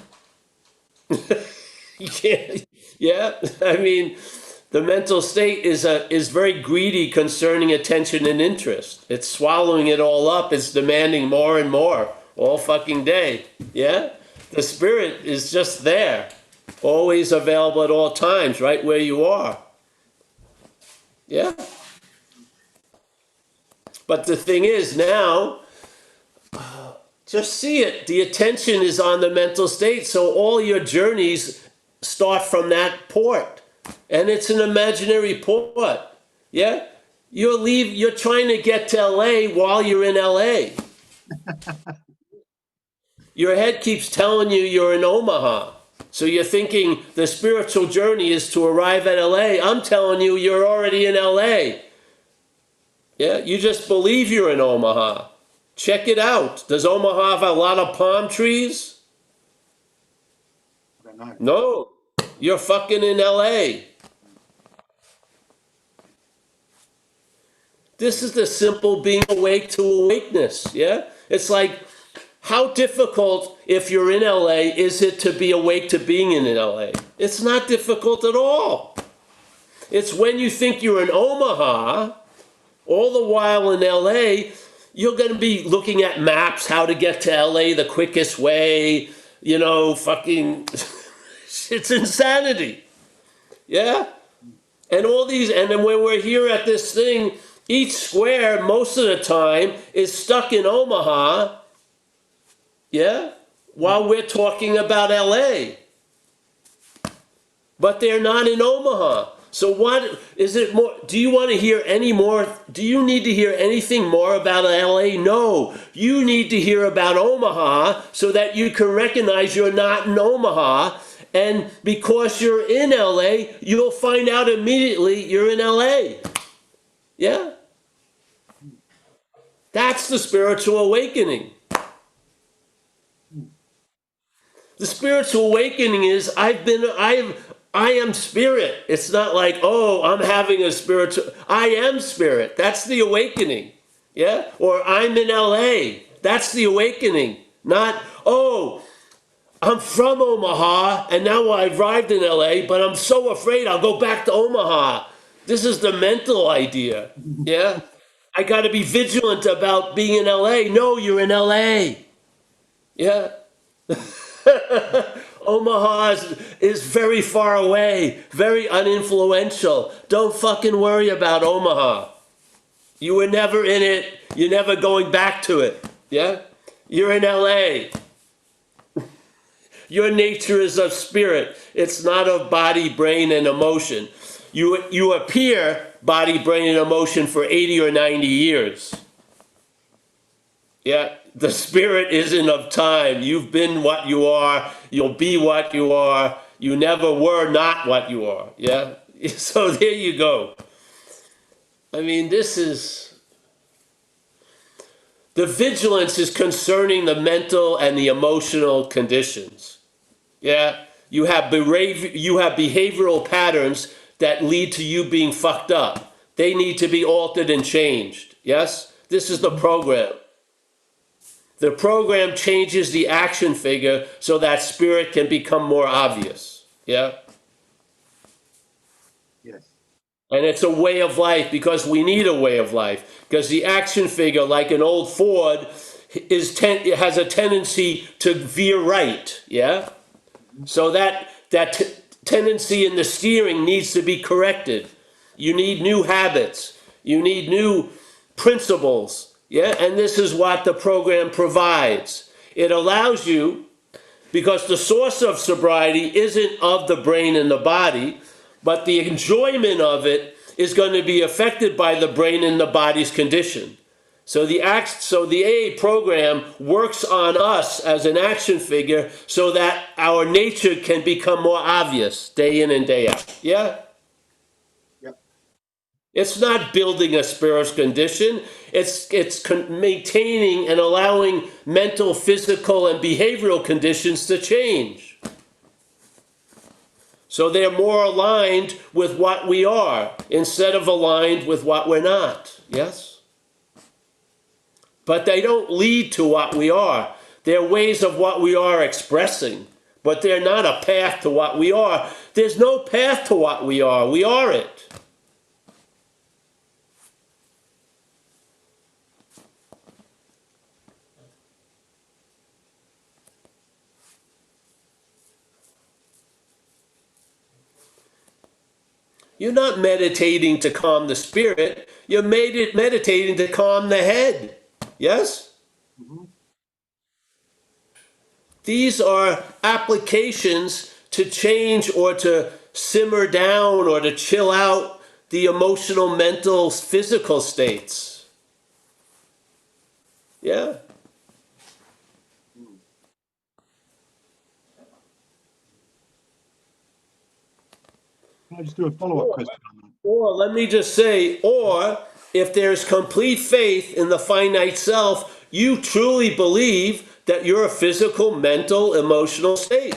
You can't, yeah? I mean, the mental state is very greedy concerning attention and interest. It's swallowing it all up. It's demanding more and more all fucking day. Yeah? The spirit is just there, always available at all times, right where you are. Yeah? But the thing is now, just see it. The attention is on the mental state, so all your journeys start from that port. And it's an imaginary port. Yeah? You're trying to get to LA while you're in LA. Your head keeps telling you you're in Omaha. So you're thinking the spiritual journey is to arrive at LA. I'm telling you, you're already in LA. Yeah? You just believe you're in Omaha. Check it out. Does Omaha have a lot of palm trees? I don't know. No. You're fucking in LA. This is the simple being awake to awakeness, yeah? It's like, how difficult, if you're in LA, is it to be awake to being in LA? It's not difficult at all. It's when you think you're in Omaha, all the while in LA, you're going to be looking at maps, how to get to LA the quickest way, fucking, it's insanity. Yeah? And all these, and then when we're here at this thing, each square, most of the time, is stuck in Omaha, yeah, while we're talking about LA. But they're not in Omaha. So what is it more? Do you want to hear any more? Do you need to hear anything more about LA? No. You need to hear about Omaha so that you can recognize you're not in Omaha. And because you're in LA, you'll find out immediately you're in LA. Yeah? That's the spiritual awakening. The spiritual awakening is I am spirit. It's not like, oh, I'm having a spiritual, I am spirit. That's the awakening. Yeah? Or I'm in LA. That's the awakening. Not, oh, I'm from Omaha and now I arrived in LA, but I'm so afraid I'll go back to Omaha. This is the mental idea. Yeah? I got to be vigilant about being in LA. No, you're in LA. Yeah? Omaha is very far away, very uninfluential. Don't fucking worry about Omaha. You were never in it. You're never going back to it. Yeah? You're in LA. Your nature is of spirit. It's not of body, brain, and emotion. You appear body, brain, and emotion for 80 or 90 years. Yeah? The spirit isn't of time. You've been what you are. You'll be what you are. You never were not what you are. Yeah? So there you go. I mean, the vigilance is concerning the mental and the emotional conditions. Yeah? You have behavioral patterns that lead to you being fucked up. They need to be altered and changed. Yes? This is the program. The program changes the action figure so that spirit can become more obvious. Yeah? Yes. And it's a way of life because we need a way of life. Because the action figure, like an old Ford, has a tendency to veer right. Yeah? So that tendency in the steering needs to be corrected. You need new habits. You need new principles Yeah, and this is what the program provides. It allows you, because the source of sobriety isn't of the brain and the body, but the enjoyment of it is going to be affected by the brain and the body's condition. So the AA program works on us as an action figure so that our nature can become more obvious day in and day out. Yeah? Yep. It's not building a spiritual condition. It's maintaining and allowing mental, physical, and behavioral conditions to change. So they're more aligned with what we are instead of aligned with what we're not. Yes? But they don't lead to what we are. They're ways of what we are expressing, but they're not a path to what we are. There's no path to what we are. We are it. You're not meditating to calm the spirit. You're meditating to calm the head. Yes? Mhm. These are applications to change or to simmer down or to chill out the emotional, mental, physical states. Yeah? Can I just do a follow-up question on that? Or let me just say, or if there's complete faith in the finite self, you truly believe that you're a physical, mental, emotional state.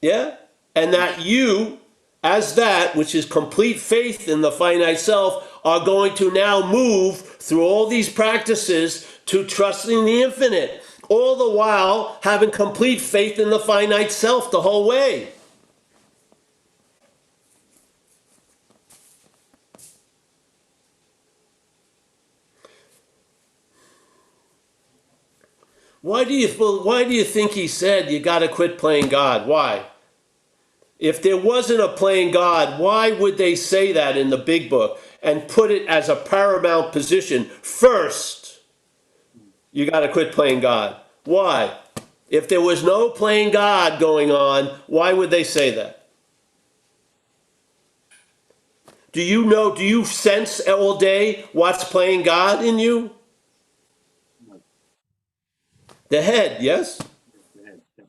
Yeah? And that you, as that, which is complete faith in the finite self, are going to now move through all these practices to trusting the infinite, all the while having complete faith in the finite self the whole way. Why do you think he said you got to quit playing God? Why? If there wasn't a playing God, why would they say that in the big book and put it as a paramount position? First, you got to quit playing God. Why? If there was no playing God going on, why would they say that? Do you sense all day what's playing God in you? The head, yes? Yeah, yeah.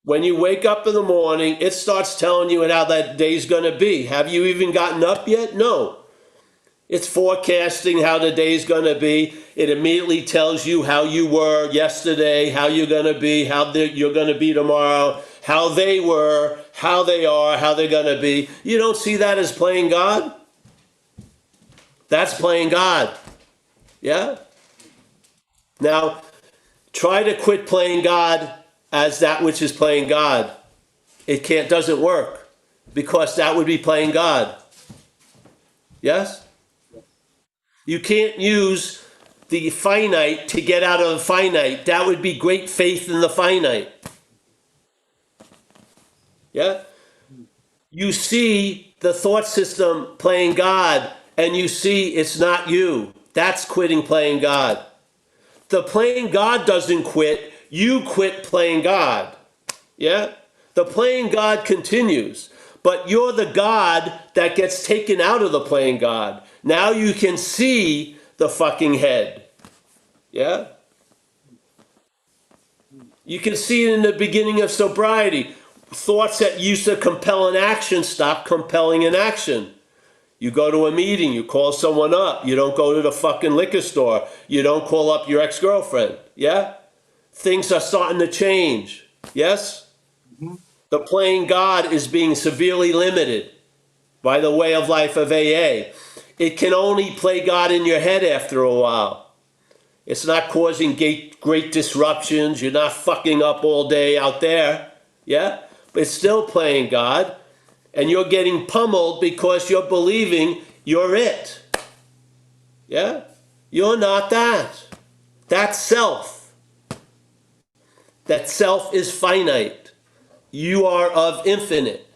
When you wake up in the morning, it starts telling you how that day's going to be. Have you even gotten up yet? No. It's forecasting how the day's going to be. It immediately tells you how you were yesterday, how you're going to be, you're going to be tomorrow, how they were, how they are, how they're going to be. You don't see that as playing God? That's playing God. Yeah? Now, try to quit playing God as that which is playing God. It doesn't work because that would be playing God. Yes? You can't use the finite to get out of the finite. That would be great faith in the finite. Yeah? You see the thought system playing God and you see it's not you. That's quitting playing God. The playing God doesn't quit. You quit playing God. Yeah? The playing God continues. But you're the God that gets taken out of the playing God. Now you can see the fucking head. Yeah? You can see it in the beginning of sobriety. Thoughts that used to compel an action stop compelling an action. You go to a meeting, you call someone up. You don't go to the fucking liquor store. You don't call up your ex-girlfriend. Yeah? Things are starting to change. Yes? Mhm. The playing God is being severely limited by the way of life of AA. It can only play God in your head after a while. It's not causing great disruptions. You're not fucking up all day out there. Yeah? But it's still playing God. And you're getting pummeled because you're believing you're it. Yeah? You're not that. That's self. That self is finite. You are of infinite.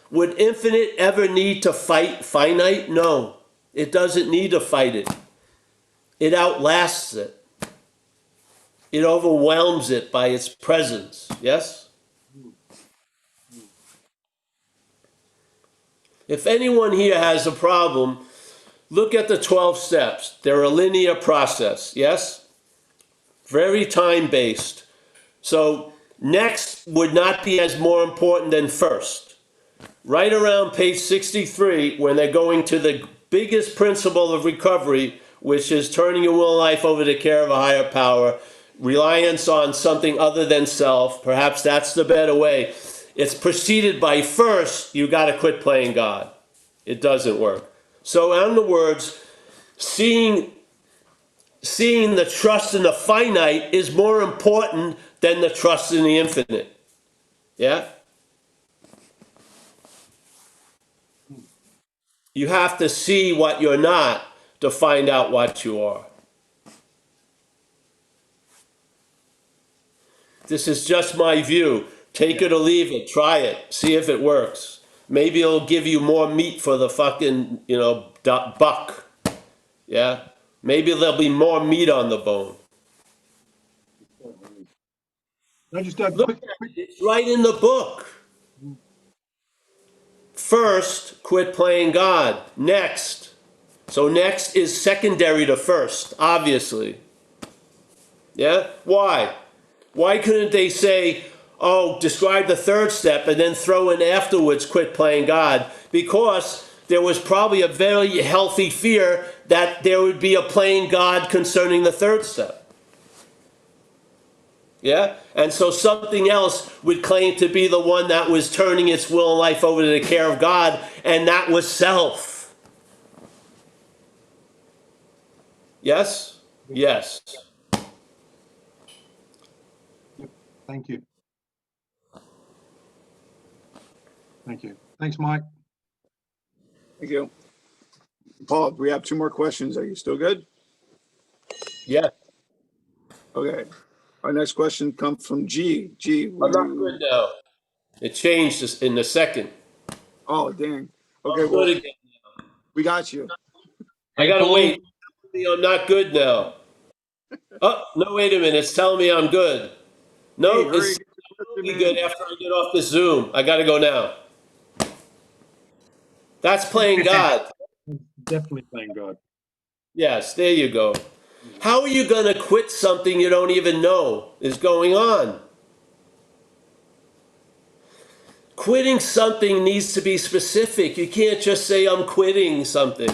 Would infinite ever need to fight finite? No. It doesn't need to fight it. it outlasts it. It overwhelms it by its presence. Yes? If anyone here has a problem, look at the 12 steps. They're a linear process. Yes? Very time-based. So next would not be as more important than first. Right around page 63, when they're going to the biggest principle of recovery, which is turning your will and life over to the care of a higher power, reliance on something other than self, perhaps that's the better way. It's preceded by first, you got to quit playing God. It doesn't work. So in other words, seeing the trust in the finite is more important than the trust in the infinite. Yeah? You have to see what you're not to find out what you are. This is just my view. Take it or leave it. Try it. See if it works. Maybe it'll give you more meat for the fucking, buck. Yeah? Maybe there'll be more meat on the bone. I just Look at it. It's right in the book. First, quit playing God. Next. So next is secondary to first, obviously. Yeah? Why? Why couldn't they say, oh, describe the third step and then throw in afterwards, quit playing God? Because there was probably a very healthy fear that there would be a playing God concerning the third step. Yeah? And so something else would claim to be the one that was turning its will and life over to the care of God, and that was self. Yes? Yes. Thank you. Thank you. Thanks, Mike. Thank you. Paul, we have two more questions. Are you still good? Yeah. Okay. Our next question comes from G. G, I'm not good now. It changed in the second. oh, dang. Okay, I'm well, good again. we got you. I gotta wait. I'm not good now. Oh, no, wait a minute. It's telling me I'm good. No, Hey, hurry, it's get your question be good in. after I get off the Zoom. I gotta go now. That's playing God. Definitely playing God. Yes, there you go. How are you gonna quit something you don't even know is going on? Quitting something needs to be specific. You can't just say, I'm quitting something.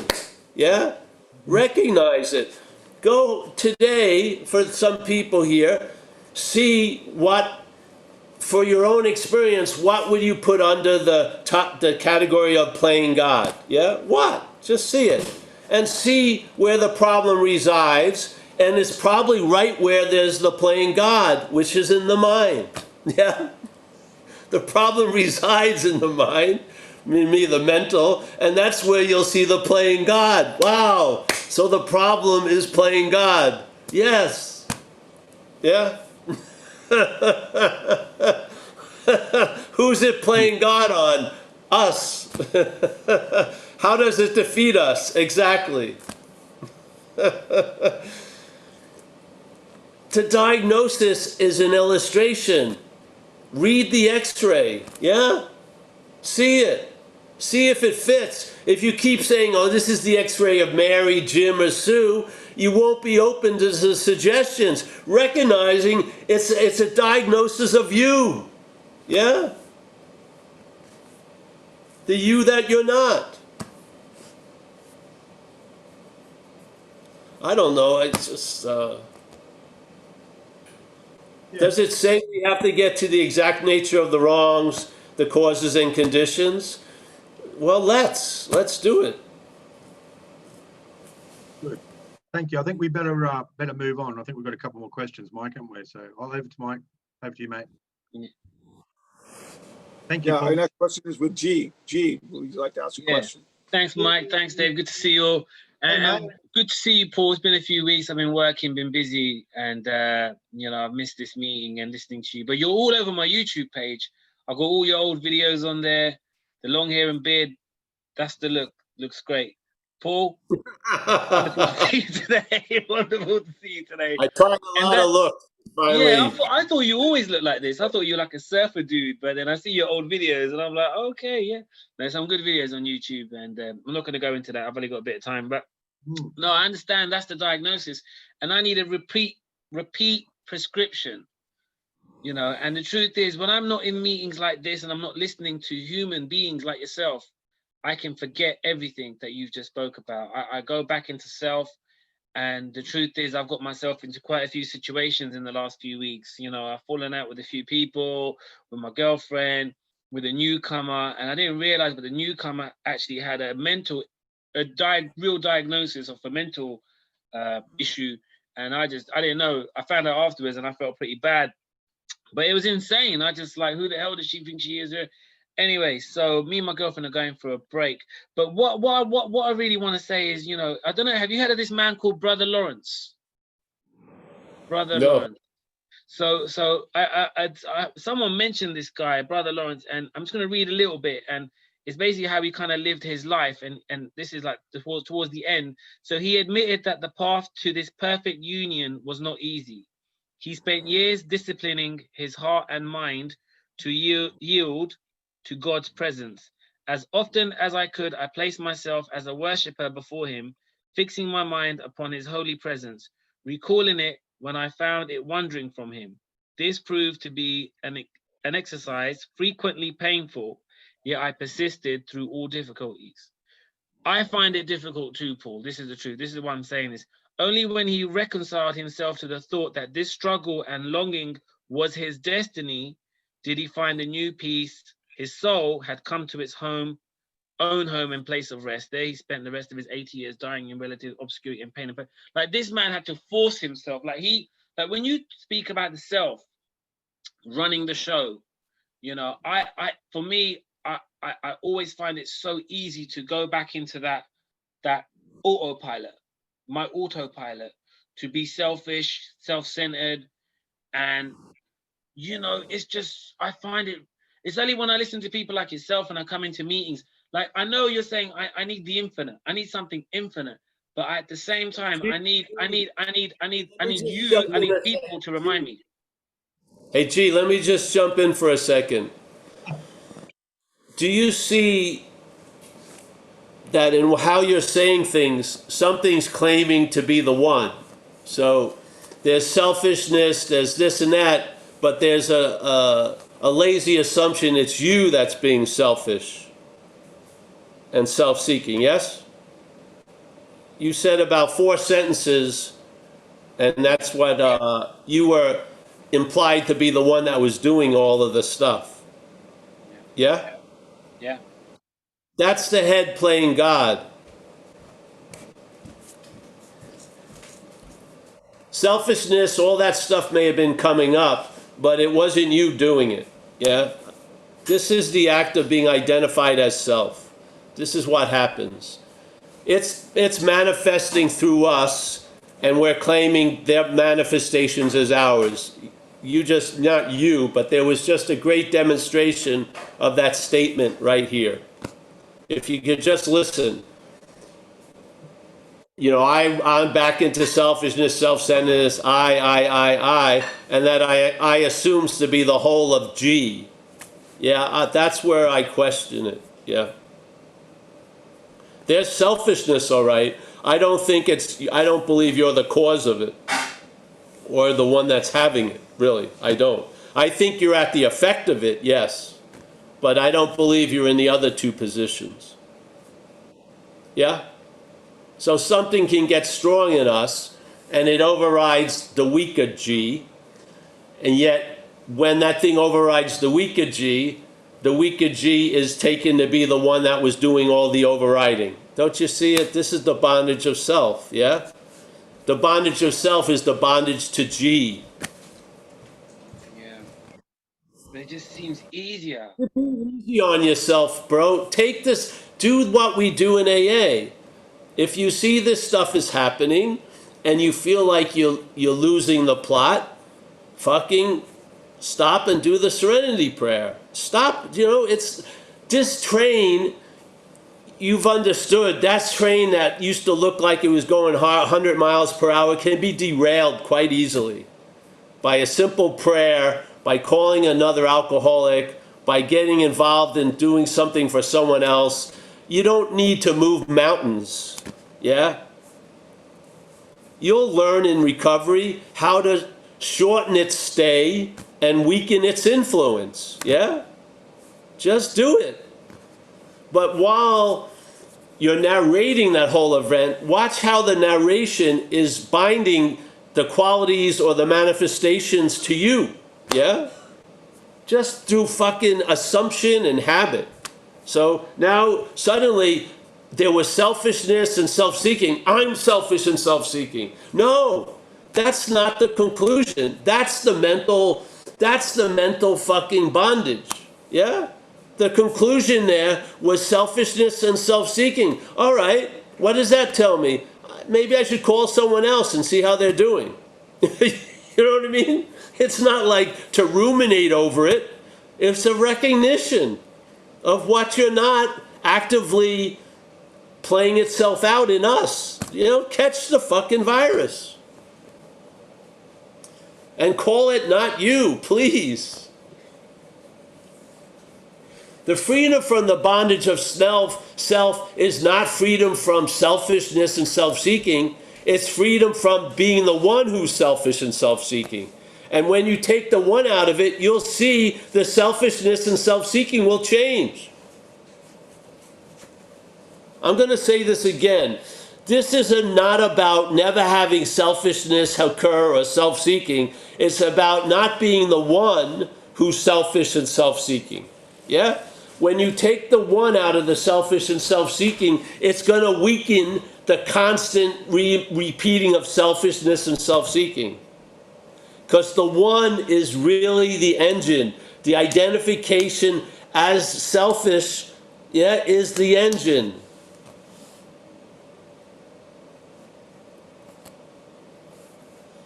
Yeah? Recognize it. Go today, for some people here, see what, for your own experience, what would you put under the category of playing God? Yeah? What? Just see it. And see where the problem resides. And it's probably right where there's the playing God, which is in the mind. Yeah? The problem resides in the mind, the mental, and that's where you'll see the playing God. Wow. So the problem is playing God. Yes. Yeah? Who's it playing God on? Us. How does it defeat us? Exactly. The diagnosis is an illustration. Read the x-ray, yeah? See it. See if it fits. If you keep saying, oh, this is the x-ray of Mary, Jim, or Sue, you won't be open to the suggestions, recognizing it's a diagnosis of you, yeah? The you that you're not. I don't know, it's just, does it say we have to get to the exact nature of the wrongs, the causes and conditions? Well, let's do it. Good. Thank you. I think we better move on. I think we've got a couple more questions, Mike, haven't we? So I'll over to Mike. Over to you, mate. Thank you, Yeah, Paul. our next question is with G. G, would you like to ask a question? Thanks, Mike. Thanks, Dave. Good to see you all. And good to see you, Paul. It's been a few weeks. I've been working, been busy, and I've missed this meeting and listening to you. But you're all over my YouTube page. I've got all your old videos on there. The long hair and beard, that's the look. Looks great. Paul, Wonderful to see you today. Wonderful to see you today. I tried a And lot that, of looks. Finally, yeah, I thought you always looked like this. I thought you were like a surfer dude, but then I see your old videos and I'm like, okay, yeah. There's some good videos on YouTube, and I'm not going to go into that. I've only got a bit of time, but no, I understand that's the diagnosis, and I need a repeat prescription, you know. And the truth is, when I'm not in meetings like this and I'm not listening to human beings like yourself, I can forget everything that you've just spoke about. I go back into self. And the truth is, I've got myself into quite a few situations in the last few weeks. You know, I've fallen out with a few people, with my girlfriend, with a newcomer, and I didn't realize, but the newcomer actually had a real diagnosis of a mental issue. And I didn't know. I found out afterwards, and I felt pretty bad. But it was insane. I just like, who the hell does she think she is? Anyway, so me and my girlfriend are going for a break. But what I really want to say is, you know, I don't know, have you heard of this man called Brother Lawrence? Brother no. Lawrence. So someone mentioned this guy, Brother Lawrence, and I'm just going to read a little bit, and it's basically how he kind of lived his life, and this is like towards the end. So he admitted that the path to this perfect union was not easy. He spent years disciplining his heart and mind to yield to God's presence. As often as I could, I placed myself as a worshipper before him, fixing my mind upon his holy presence, recalling it when I found it wandering from him. This proved to be an exercise frequently painful, yet I persisted through all difficulties. I find it difficult too, Paul. This is the truth. This is why I'm saying this. Only when he reconciled himself to the thought that this struggle and longing was his destiny did he find a new peace. His soul had come to its own home and place of rest. There he spent the rest of his 80 years dying in relative obscurity and pain. But like, this man had to force himself. Like when you speak about the self running the show, you know, for me, I always find it so easy to go back into that autopilot, my autopilot, to be selfish, self-centered. And, you know, it's just, I find it's only when I listen to people like yourself and I come into meetings, like, I know you're saying I need the infinite, I need something infinite, but at the same time, I need people to remind me. Hey, G, let me just jump in for a second. Do you see that in how you're saying things, something's claiming to be the one? So there's selfishness, there's this and that, but there's a lazy assumption it's you that's being selfish and self-seeking, yes? You said about 4 sentences, and that's what you were implied to be the one that was doing all of the stuff. Yeah? Yeah. That's the head playing God. Selfishness, all that stuff may have been coming up, but it wasn't you doing it. Yeah? This is the act of being identified as self. This is what happens. It's manifesting through us, and we're claiming their manifestations as ours. Not you, but there was just a great demonstration of that statement right here. If you could just listen. You know, I'm back into selfishness, self-centeredness, I, and that I assumes to be the whole of G. Yeah, that's where I question it. Yeah. There's selfishness, all right. I don't believe you're the cause of it or the one that's having it, really. I don't. I think you're at the effect of it, yes, but I don't believe you're in the other two positions. Yeah? So something can get strong in us and it overrides the weaker G, and yet when that thing overrides the weaker G is taken to be the one that was doing all the overriding. Don't you see it? This is the bondage of self, yeah? The bondage of self is the bondage to G. Yeah. But it just seems easier. Easy on yourself, bro. Take this, do what we do in AA. If you see this stuff is happening and you feel like you're losing the plot, fucking stop and do the serenity prayer. Stop, it's distrain. you've understood that train that used to look like it was going 100 miles per hour can be derailed quite easily by a simple prayer, by calling another alcoholic, by getting involved in doing something for someone else. You don't need to move mountains. Yeah? You'll learn in recovery how to shorten its stay and weaken its influence. Yeah? Just do it. But while you're narrating that whole event, watch how the narration is binding the qualities or the manifestations to you. Yeah? Just through fucking assumption and habit. So now suddenly there was selfishness and self-seeking. I'm selfish and self-seeking. No, that's not the conclusion. That's the mental fucking bondage. Yeah? The conclusion there was selfishness and self-seeking. All right, what does that tell me? Maybe I should call someone else and see how they're doing. You know what I mean? It's not like to ruminate over it. It's a recognition of what you're not actively playing itself out in us. You know, catch the fucking virus. And call it not you, please. The freedom from the bondage of self is not freedom from selfishness and self-seeking. It's freedom from being the one who's selfish and self-seeking. And when you take the one out of it, you'll see the selfishness and self-seeking will change. I'm going to say this again. This is not about never having selfishness occur or self-seeking. It's about not being the one who's selfish and self-seeking. Yeah? When you take the one out of the selfish and self-seeking, it's going to weaken the constant repeating of selfishness and self-seeking. Because the one is really the engine. The identification as selfish, yeah, is the engine.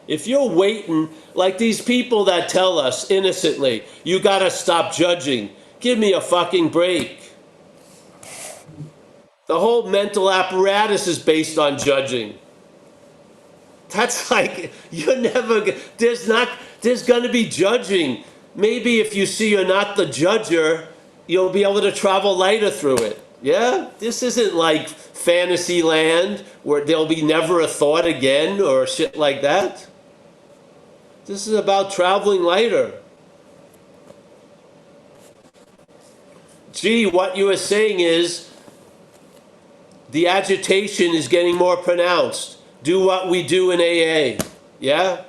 If you're waiting, like these people that tell us innocently, you got to stop judging. Give me a fucking break. The whole mental apparatus is based on judging. That's like, you're never, there's going to be judging. Maybe if you see you're not the judger, you'll be able to travel lighter through it. Yeah? This isn't like fantasy land where there'll be never a thought again or shit like that. This is about traveling lighter. Gee, what you were saying is the agitation is getting more pronounced. Do what we do in AA. Yeah?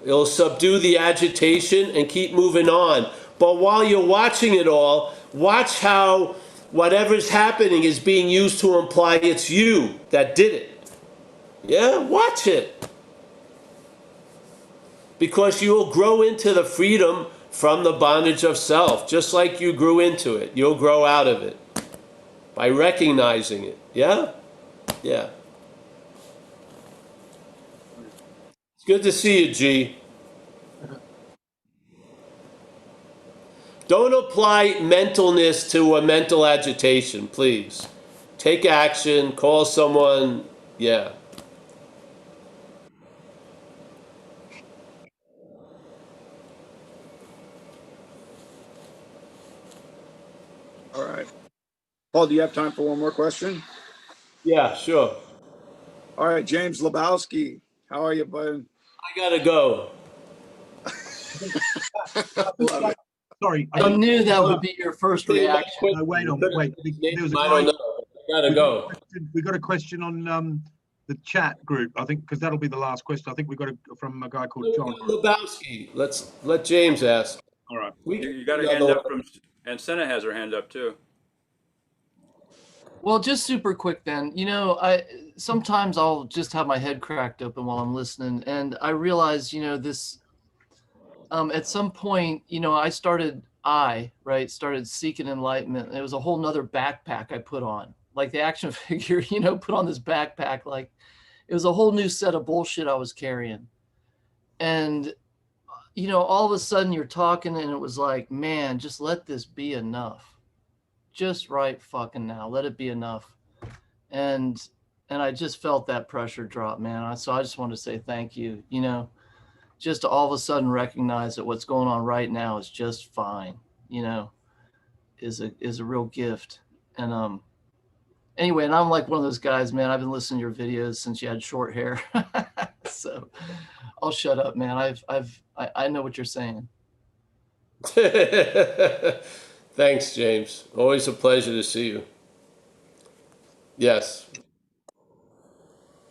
It'll subdue the agitation and keep moving on. But while you're watching it all, watch how whatever's happening is being used to imply it's you that did it. Yeah? Watch it. Because you will grow into the freedom from the bondage of self, just like you grew into it. You'll grow out of it by recognizing it. Yeah? Yeah. It's good to see you, G. Don't apply mentalness to a mental agitation, please. Take action, call someone. Yeah. All right. Paul, do you have time for one more question? Yeah, sure. All right, James Lebowski, how are you, bud? I gotta go. Love it. Sorry. I knew that would be your first reaction. No, wait on, wait. There was a I don't guy, know. I gotta go. we got a question on the chat group, I think, because that'll be the last question. I think we got it from a guy called John. Lebowski. Let's let James ask. All right. You got a hand up from, and Senna has her hand up too. Well, just super quick then. You know, I sometimes I'll just have my head cracked open while I'm listening, and I realize, you know, this at some point, you know, I started seeking enlightenment. It was a whole nother backpack I put on, like the action figure, you know, put on this backpack, like it was a whole new set of bullshit I was carrying. And, you know, all of a sudden you're talking and it was like, man, just let this be enough. just right fucking now. Let it be enough. And I just felt that pressure drop, man. So I just want to say thank you. You know, just to all of a sudden recognize that what's going on right now is just fine, you know, is a real gift. And anyway, and I'm like one of those guys, man. I've been listening to your videos since you had short hair. So I'll shut up, man. I know what you're saying. Thanks, James. Always a pleasure to see you. Yes.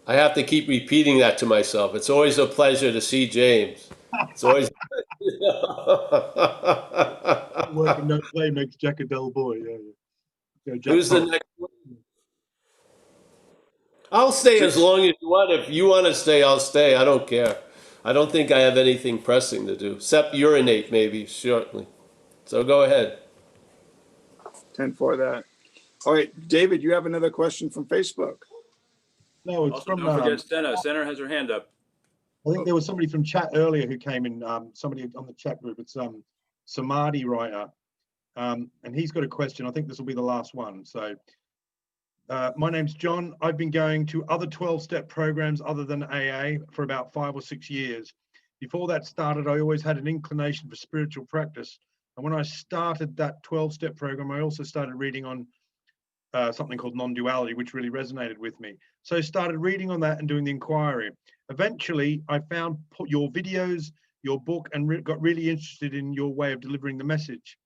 I have to keep repeating that to myself. It's always a pleasure to see James. It's always. Work and no play makes Jack a dull boy. Yeah, yeah. Jack Who's the Torrance. next one? I'll stay as long as you want. If you want to stay, I'll stay. I don't care. I don't think I have anything pressing to do, except urinate maybe shortly. So go ahead. 10 for that. All right, David, you have another question from Facebook. No, it's Also, from. don't forget Senna. Senna has her hand up. I think there was somebody from chat earlier who came in. Somebody on the chat group. It's Samadhi writer, and he's got a question. I think this will be the last one. So, my name's John. I've been going to other 12-step programs other than AA for about 5 or 6 years. Before that started, I always had an inclination for spiritual practice. And when I started that 12-step program, I also started reading on something called non-duality, which really resonated with me. So I started reading on that and doing the inquiry. Eventually, I found your videos, your book, and got really interested in your way of delivering the message.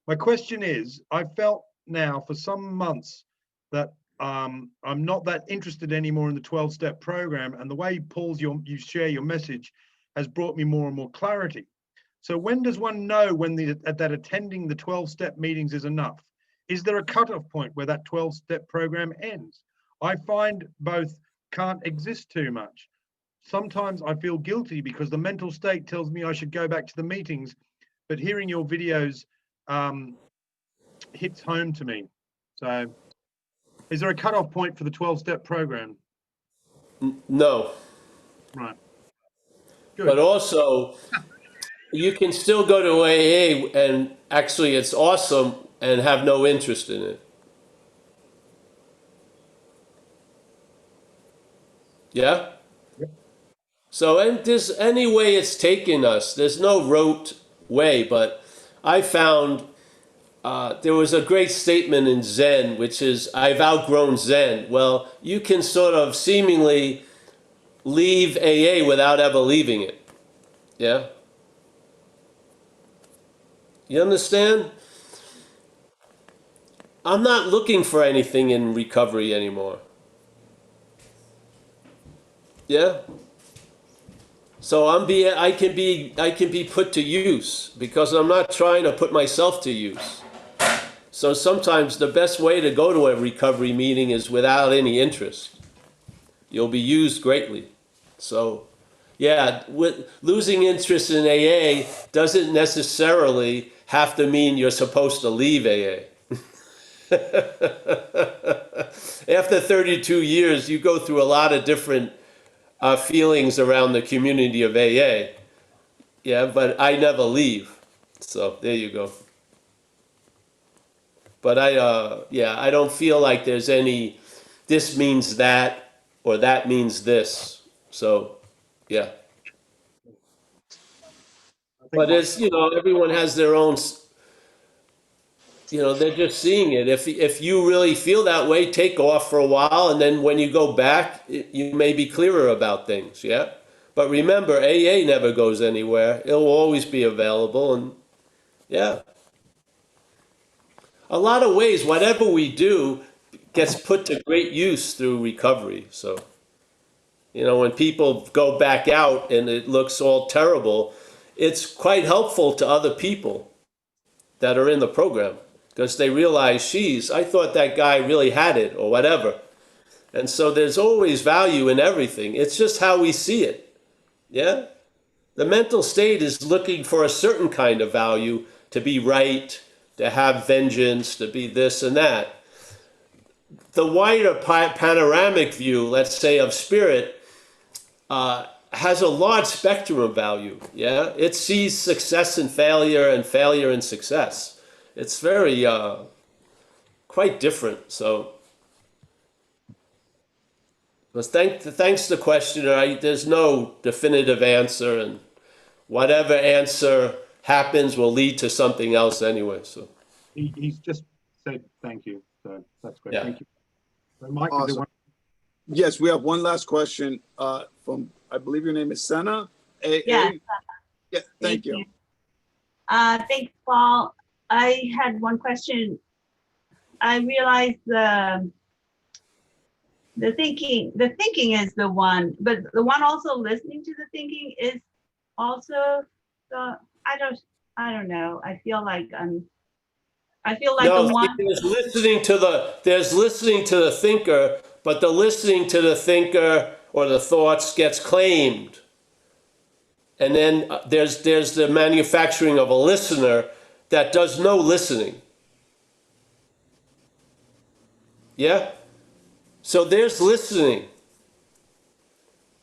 My question is, I felt now for some months that I'm not that interested anymore in the 12-step program, and the way you share your message has brought me more and more clarity. So when does one know when that attending the 12-step meetings is enough? Is there a cutoff point where that 12-step program ends? I find both can't exist too much. Sometimes I feel guilty because the mental state tells me I should go back to the meetings, but hearing your videos hits home to me. So is there a cutoff point for the 12-step program? No. Right. Good. But also, you can still go to AA and actually it's awesome and have no interest in it. Yeah? Yep. So, and there's any way it's taken us, there's no rote way, but I found there was a great statement in Zen, which is, I've outgrown Zen. Well, you can sort of seemingly leave AA without ever leaving it. Yeah? You understand? I'm not looking for anything in recovery anymore. Yeah? So I can be put to use because I'm not trying to put myself to use. So sometimes the best way to go to a recovery meeting is without any interest. You'll be used greatly. So, yeah, with losing interest in AA doesn't necessarily have to mean you're supposed to leave AA. After 32 years, you go through a lot of different feelings around the community of AA. Yeah, but I never leave. So there you go. But I don't feel like there's any, this means that, or that means this. So, yeah. But it's, everyone has their own, they're just seeing it. If you really feel that way, take off for a while, and then when you go back, you may be clearer about things, yeah? But remember, AA never goes anywhere. It'll always be available, and yeah. A lot of ways, whatever we do gets put to great use through recovery. So, when people go back out and it looks all terrible, it's quite helpful to other people that are in the program because they realize, I thought that guy really had it or whatever. And so there's always value in everything. It's just how we see it. Yeah? The mental state is looking for a certain kind of value to be right, to have vengeance, to be this and that. The wider panoramic view, let's say, of spirit has a large spectrum of value. Yeah, it sees success and failure and success. It's very, quite different. So, but thanks to the questioner, there's no definitive answer, and whatever answer happens will lead to something else anyway. So, He's just said thank you. So that's great. Yeah. Thank you. So Mike, is there Awesome. one? Yes, we have one last question from, I believe your name is Senna. Yeah. Yeah, thank you. Thanks, Paul. I had one question. I realized the thinking is the one, but the one also listening to the thinking is also the, I don't know. I feel like no, the one, there's listening to the thinker, but the listening to the thinker or the thoughts gets claimed. And then there's the manufacturing of a listener that does no listening. Yeah? So there's listening.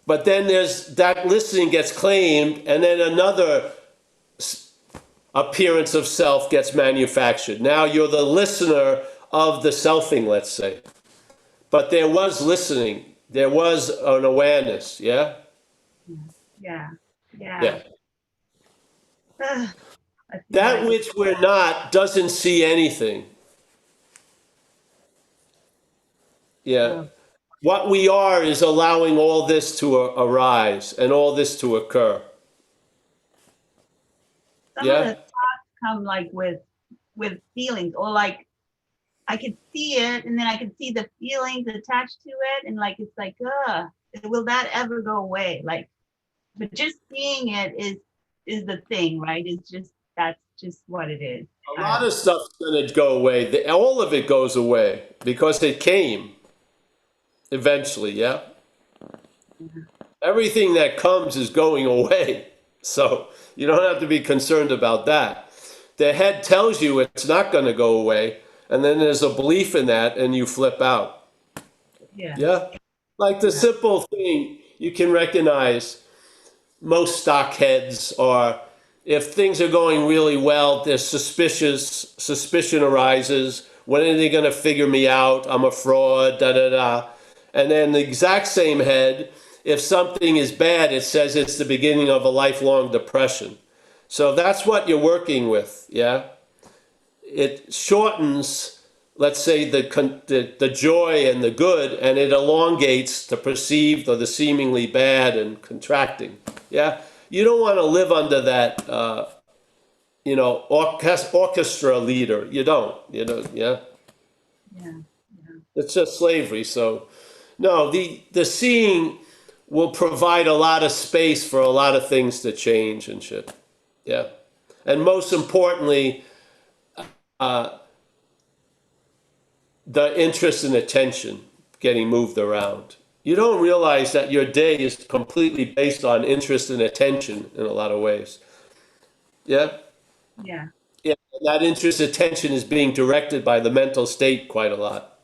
But then there's that listening gets claimed, and then another appearance of self gets manufactured. Now you're the listener of the selfing, let's say. But there was listening. There was an awareness, yeah? yeah. Yeah. I feel That like- which we're not doesn't see anything. Yeah. What we are is allowing all this to arise and all this to occur. some Yeah? of the thoughts come like with feelings, or like I could see it and then I could see the feelings attached to it, and like it's like, will that ever go away? Like, but just seeing it is the thing, right? It's just, that's just what it is. A lot of stuff's going to go away. All of it goes away because it came eventually, yeah? Everything that comes is going away. So you don't have to be concerned about that. The head tells you it's not going to go away, and then there's a belief in that, and you flip out. Yeah. Yeah? Like the simple thing you can recognize, most stock heads are, if things are going really well, they're suspicious, suspicion arises. When are they going to figure me out? I'm a fraud, da da da. And then the exact same head, if something is bad, it says it's the beginning of a lifelong depression. So that's what you're working with, yeah? It shortens, let's say, the joy and the good, and it elongates the perceived or the seemingly bad and contracting, yeah? You don't want to live under that, orchestra leader. You don't, yeah? Yeah. It's just slavery. So, no, the seeing will provide a lot of space for a lot of things to change and shit. Yeah. And most importantly, the interest and attention getting moved around. You don't realize that your day is completely based on interest and attention in a lot of ways. Yeah? Yeah. Yeah. That interest attention is being directed by the mental state quite a lot.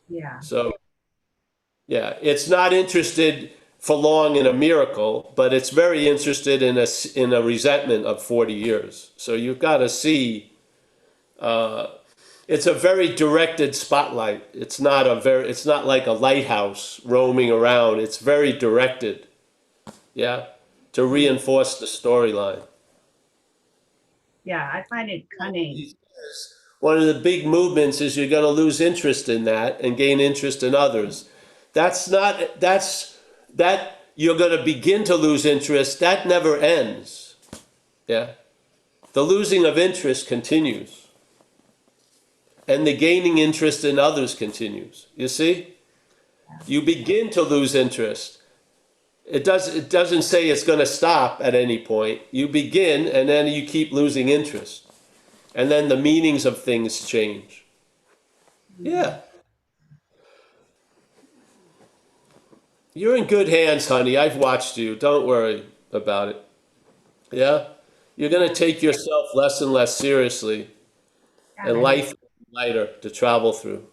Yeah. So, yeah, it's not interested for long in a miracle, but it's very interested in a resentment of 40 years. So you've got to see. It's a very directed spotlight. It's not like a lighthouse roaming around. It's very directed. Yeah, to reinforce the storyline. Yeah. I find it cunning. One of the big movements is you're going to lose interest in that and gain interest in others. That you're going to begin to lose interest. That never ends. Yeah, the losing of interest continues, and the gaining interest in others continues. You see, you begin to lose interest. It doesn't say it's going to stop at any point. You begin, and then you keep losing interest. And then the meanings of things change. Yeah. You're in good hands, honey. I've watched you. Don't worry about it. Yeah? You're going to take yourself less and less seriously, and life will be lighter to travel through.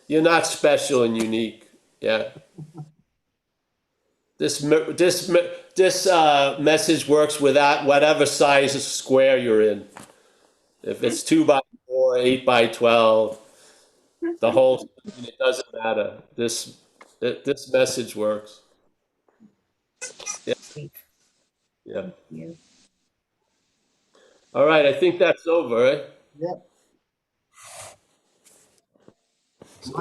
You're not special and unique. Yeah. This message works without whatever size square you're in. If it's 2x4, 8x12, the whole screen, it doesn't matter. This message works. Yeah. Yeah. Thank you. All right, I think that's over, right? Yep.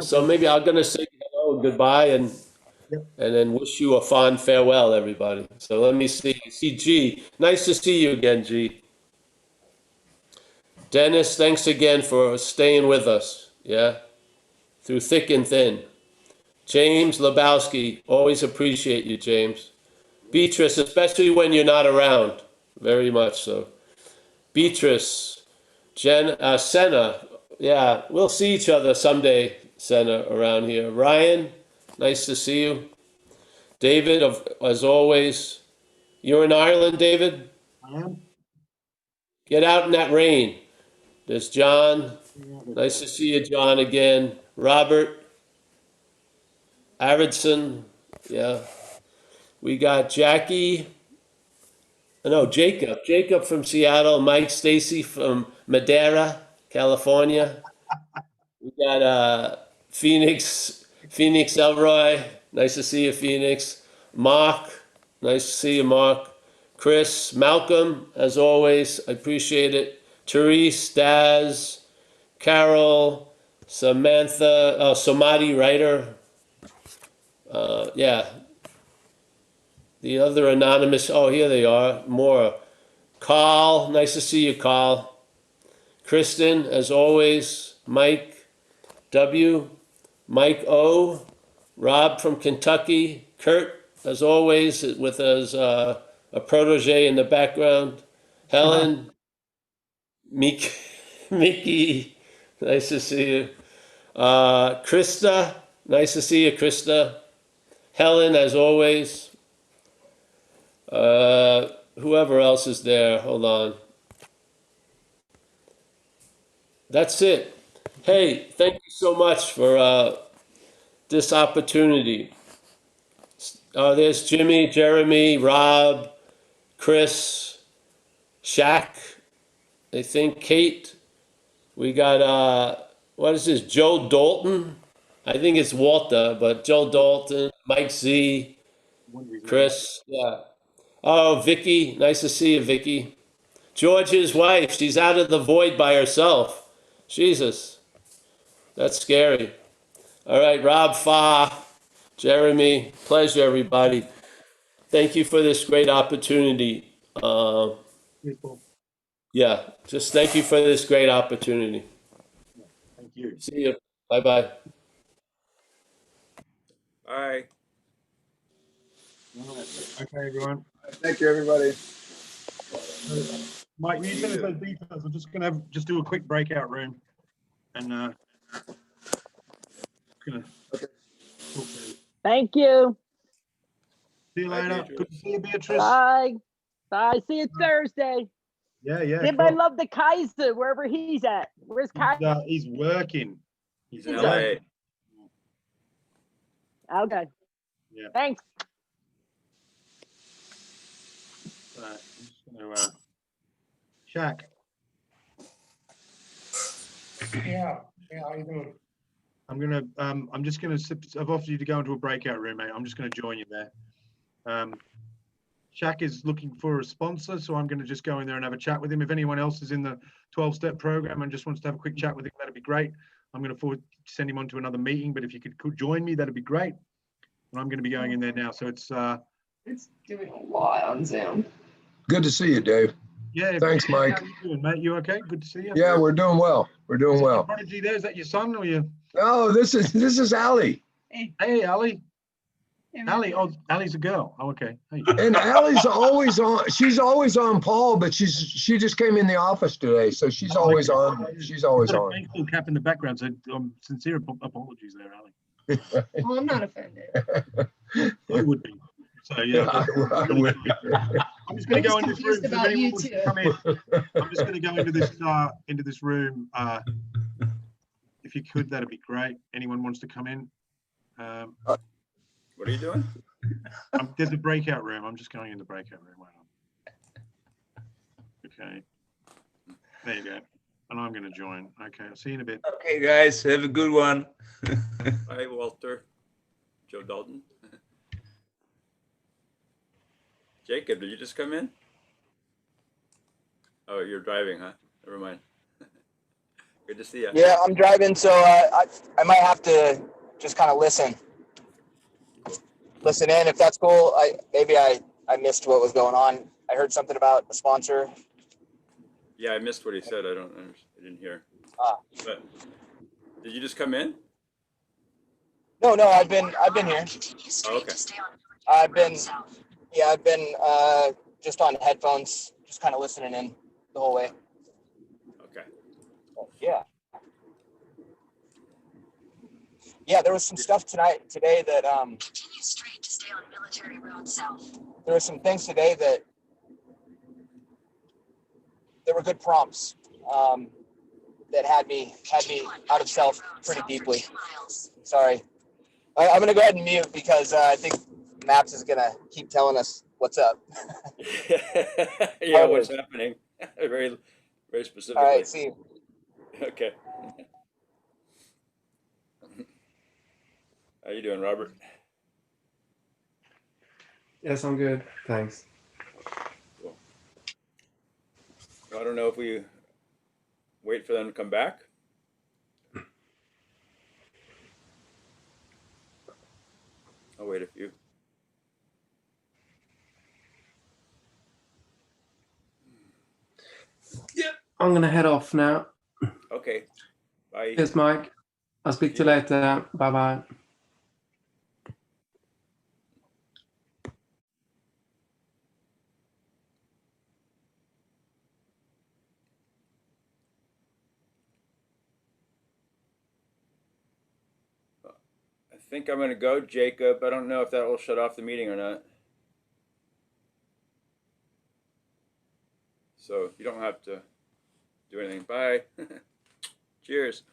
So maybe I'm gonna say hello and goodbye and Yep. then wish you a fond farewell, everybody. So let me see. See G. Nice to see you again, G. Dennis, thanks again for staying with us. Yeah, through thick and thin. James Lebowski, always appreciate you, James. Beatrice, especially when you're not around, very much so. Beatrice, Senna, yeah, we'll see each other someday, Senna, around here. Ryan, nice to see you. David, as always, you're in Ireland, David? I am. Get out in that rain. There's John. Yeah, Nice to see you, John, again. Robert, Aridson, yeah. We got Jackie. No, Jacob. Jacob from Seattle. Mike Stacy from Madera, California. We got Phoenix Elroy. Nice to see you, Phoenix. Mark. Nice to see you, Mark. Chris, Malcolm, as always. I appreciate it. Therese, Daz, Carol, Samantha, Somadi Writer. Yeah. The other anonymous. Oh, here they are. More. Carl, nice to see you, Carl. Kristen, as always. Mike W. Mike O. Rob from Kentucky. Kurt, as always, with us, a protege in the background. Helen, Mickey, nice to see you. Krista, nice to see you, Krista. Helen, as always. Whoever else is there, hold on. That's it. Hey, thank you so much for this opportunity. There's Jimmy, Jeremy, Rob, Chris, Shaq, I think Kate. We got, what is this, Joe Dalton? I think it's Walter, but Joe Dalton, Mike Z, Chris, yeah. Oh, Vicky, nice to see you, Vicky. George's wife, she's out of the void by herself. Jesus, that's scary. All right, Rob Fa, Jeremy, pleasure, everybody. Thank you for this great opportunity. Yeah, just thank you for this great opportunity. Thank you. See you. Bye-bye. Bye. All right. Okay, everyone. Thank you, everybody. Mike, you send us those details. I'm just gonna just do a quick breakout room, and gonna talk to you. Thank you. See you Bye, later. Beatrice. Good to see you, Beatrice. Bye. Bye. See you Thursday. Yeah, yeah. Give my Cool. love to Kaiser wherever he's at. Where's Kaiser? He's working. He's in LA. Okay. Yeah. Thanks. I'm just gonna, Shaq. Yeah, how you doing? I'm just gonna, I've offered you to go into a breakout room, mate. I'm just gonna join you there. Shaq is looking for a sponsor, so I'm gonna just go in there and have a chat with him. If anyone else is in the 12-step program and just wants to have a quick chat with him, that'd be great. I'm gonna send him on to another meeting, but if you could join me, that'd be great. And I'm gonna be going in there now. So it's doing a lot on Zoom. Good to see you, Dave. yeah. Thanks, Mike. How you doing, mate? You okay? Good to see you. Yeah, we're doing well. We're doing Is that your well. prodigy there? Is that your son or you? No, this is Allie. Hey, Ali. Ali, oh, Ali's a girl. Oh, okay. Hey. And Allie's always on. She's always on Paul, but she just came in the office today, so she's always on. She's always Got a on. baseball cap in the background, so sincere apologies there, Ali. Well, I'm not offended. I would be. So yeah, I would. I'm just going to go into this room. Confused about you too. Come in. I'm just going to go into this room. If you could, that'd be great. Anyone wants to come in? What are you doing? There's a breakout room. I'm just going in the breakout room. Wait on. Okay. There you go. And I'm going to join. Okay, I'll see you in a bit. Okay, guys, have a good one. Hi, Walter. Joe Dalton. Jacob, did you just come in? Oh, you're driving, huh? Never mind. Good to see you. Yeah, I'm driving, so I might have to just kind of listen in if that's cool. I missed what was going on. I heard something about a sponsor. Yeah, I missed what he said. I didn't hear. But did you just come in? No, I've been here. Oh, okay. I've been just on headphones, just kind of listening in the whole way. Okay. Yeah. Yeah, there was some stuff today that continue straight to stay on Military Road South. There were some things today that were good prompts that had me out of self pretty deeply. Sorry. I'm gonna go ahead and mute because I think Maps is gonna keep telling us what's up. Yeah, what's happening? Very, very specifically. All right, see you. Okay. How you doing, Robert? Yes, I'm good. Thanks. Cool. I don't know if we wait for them to come back. I'll wait a few. Yeah, I'm gonna head off now. Okay. Bye. Yes, Mike. I'll speak to you later. Bye bye. I think I'm going to go, Jacob. I don't know if that will shut off the meeting or not. So you don't have to do anything. Bye. Cheers.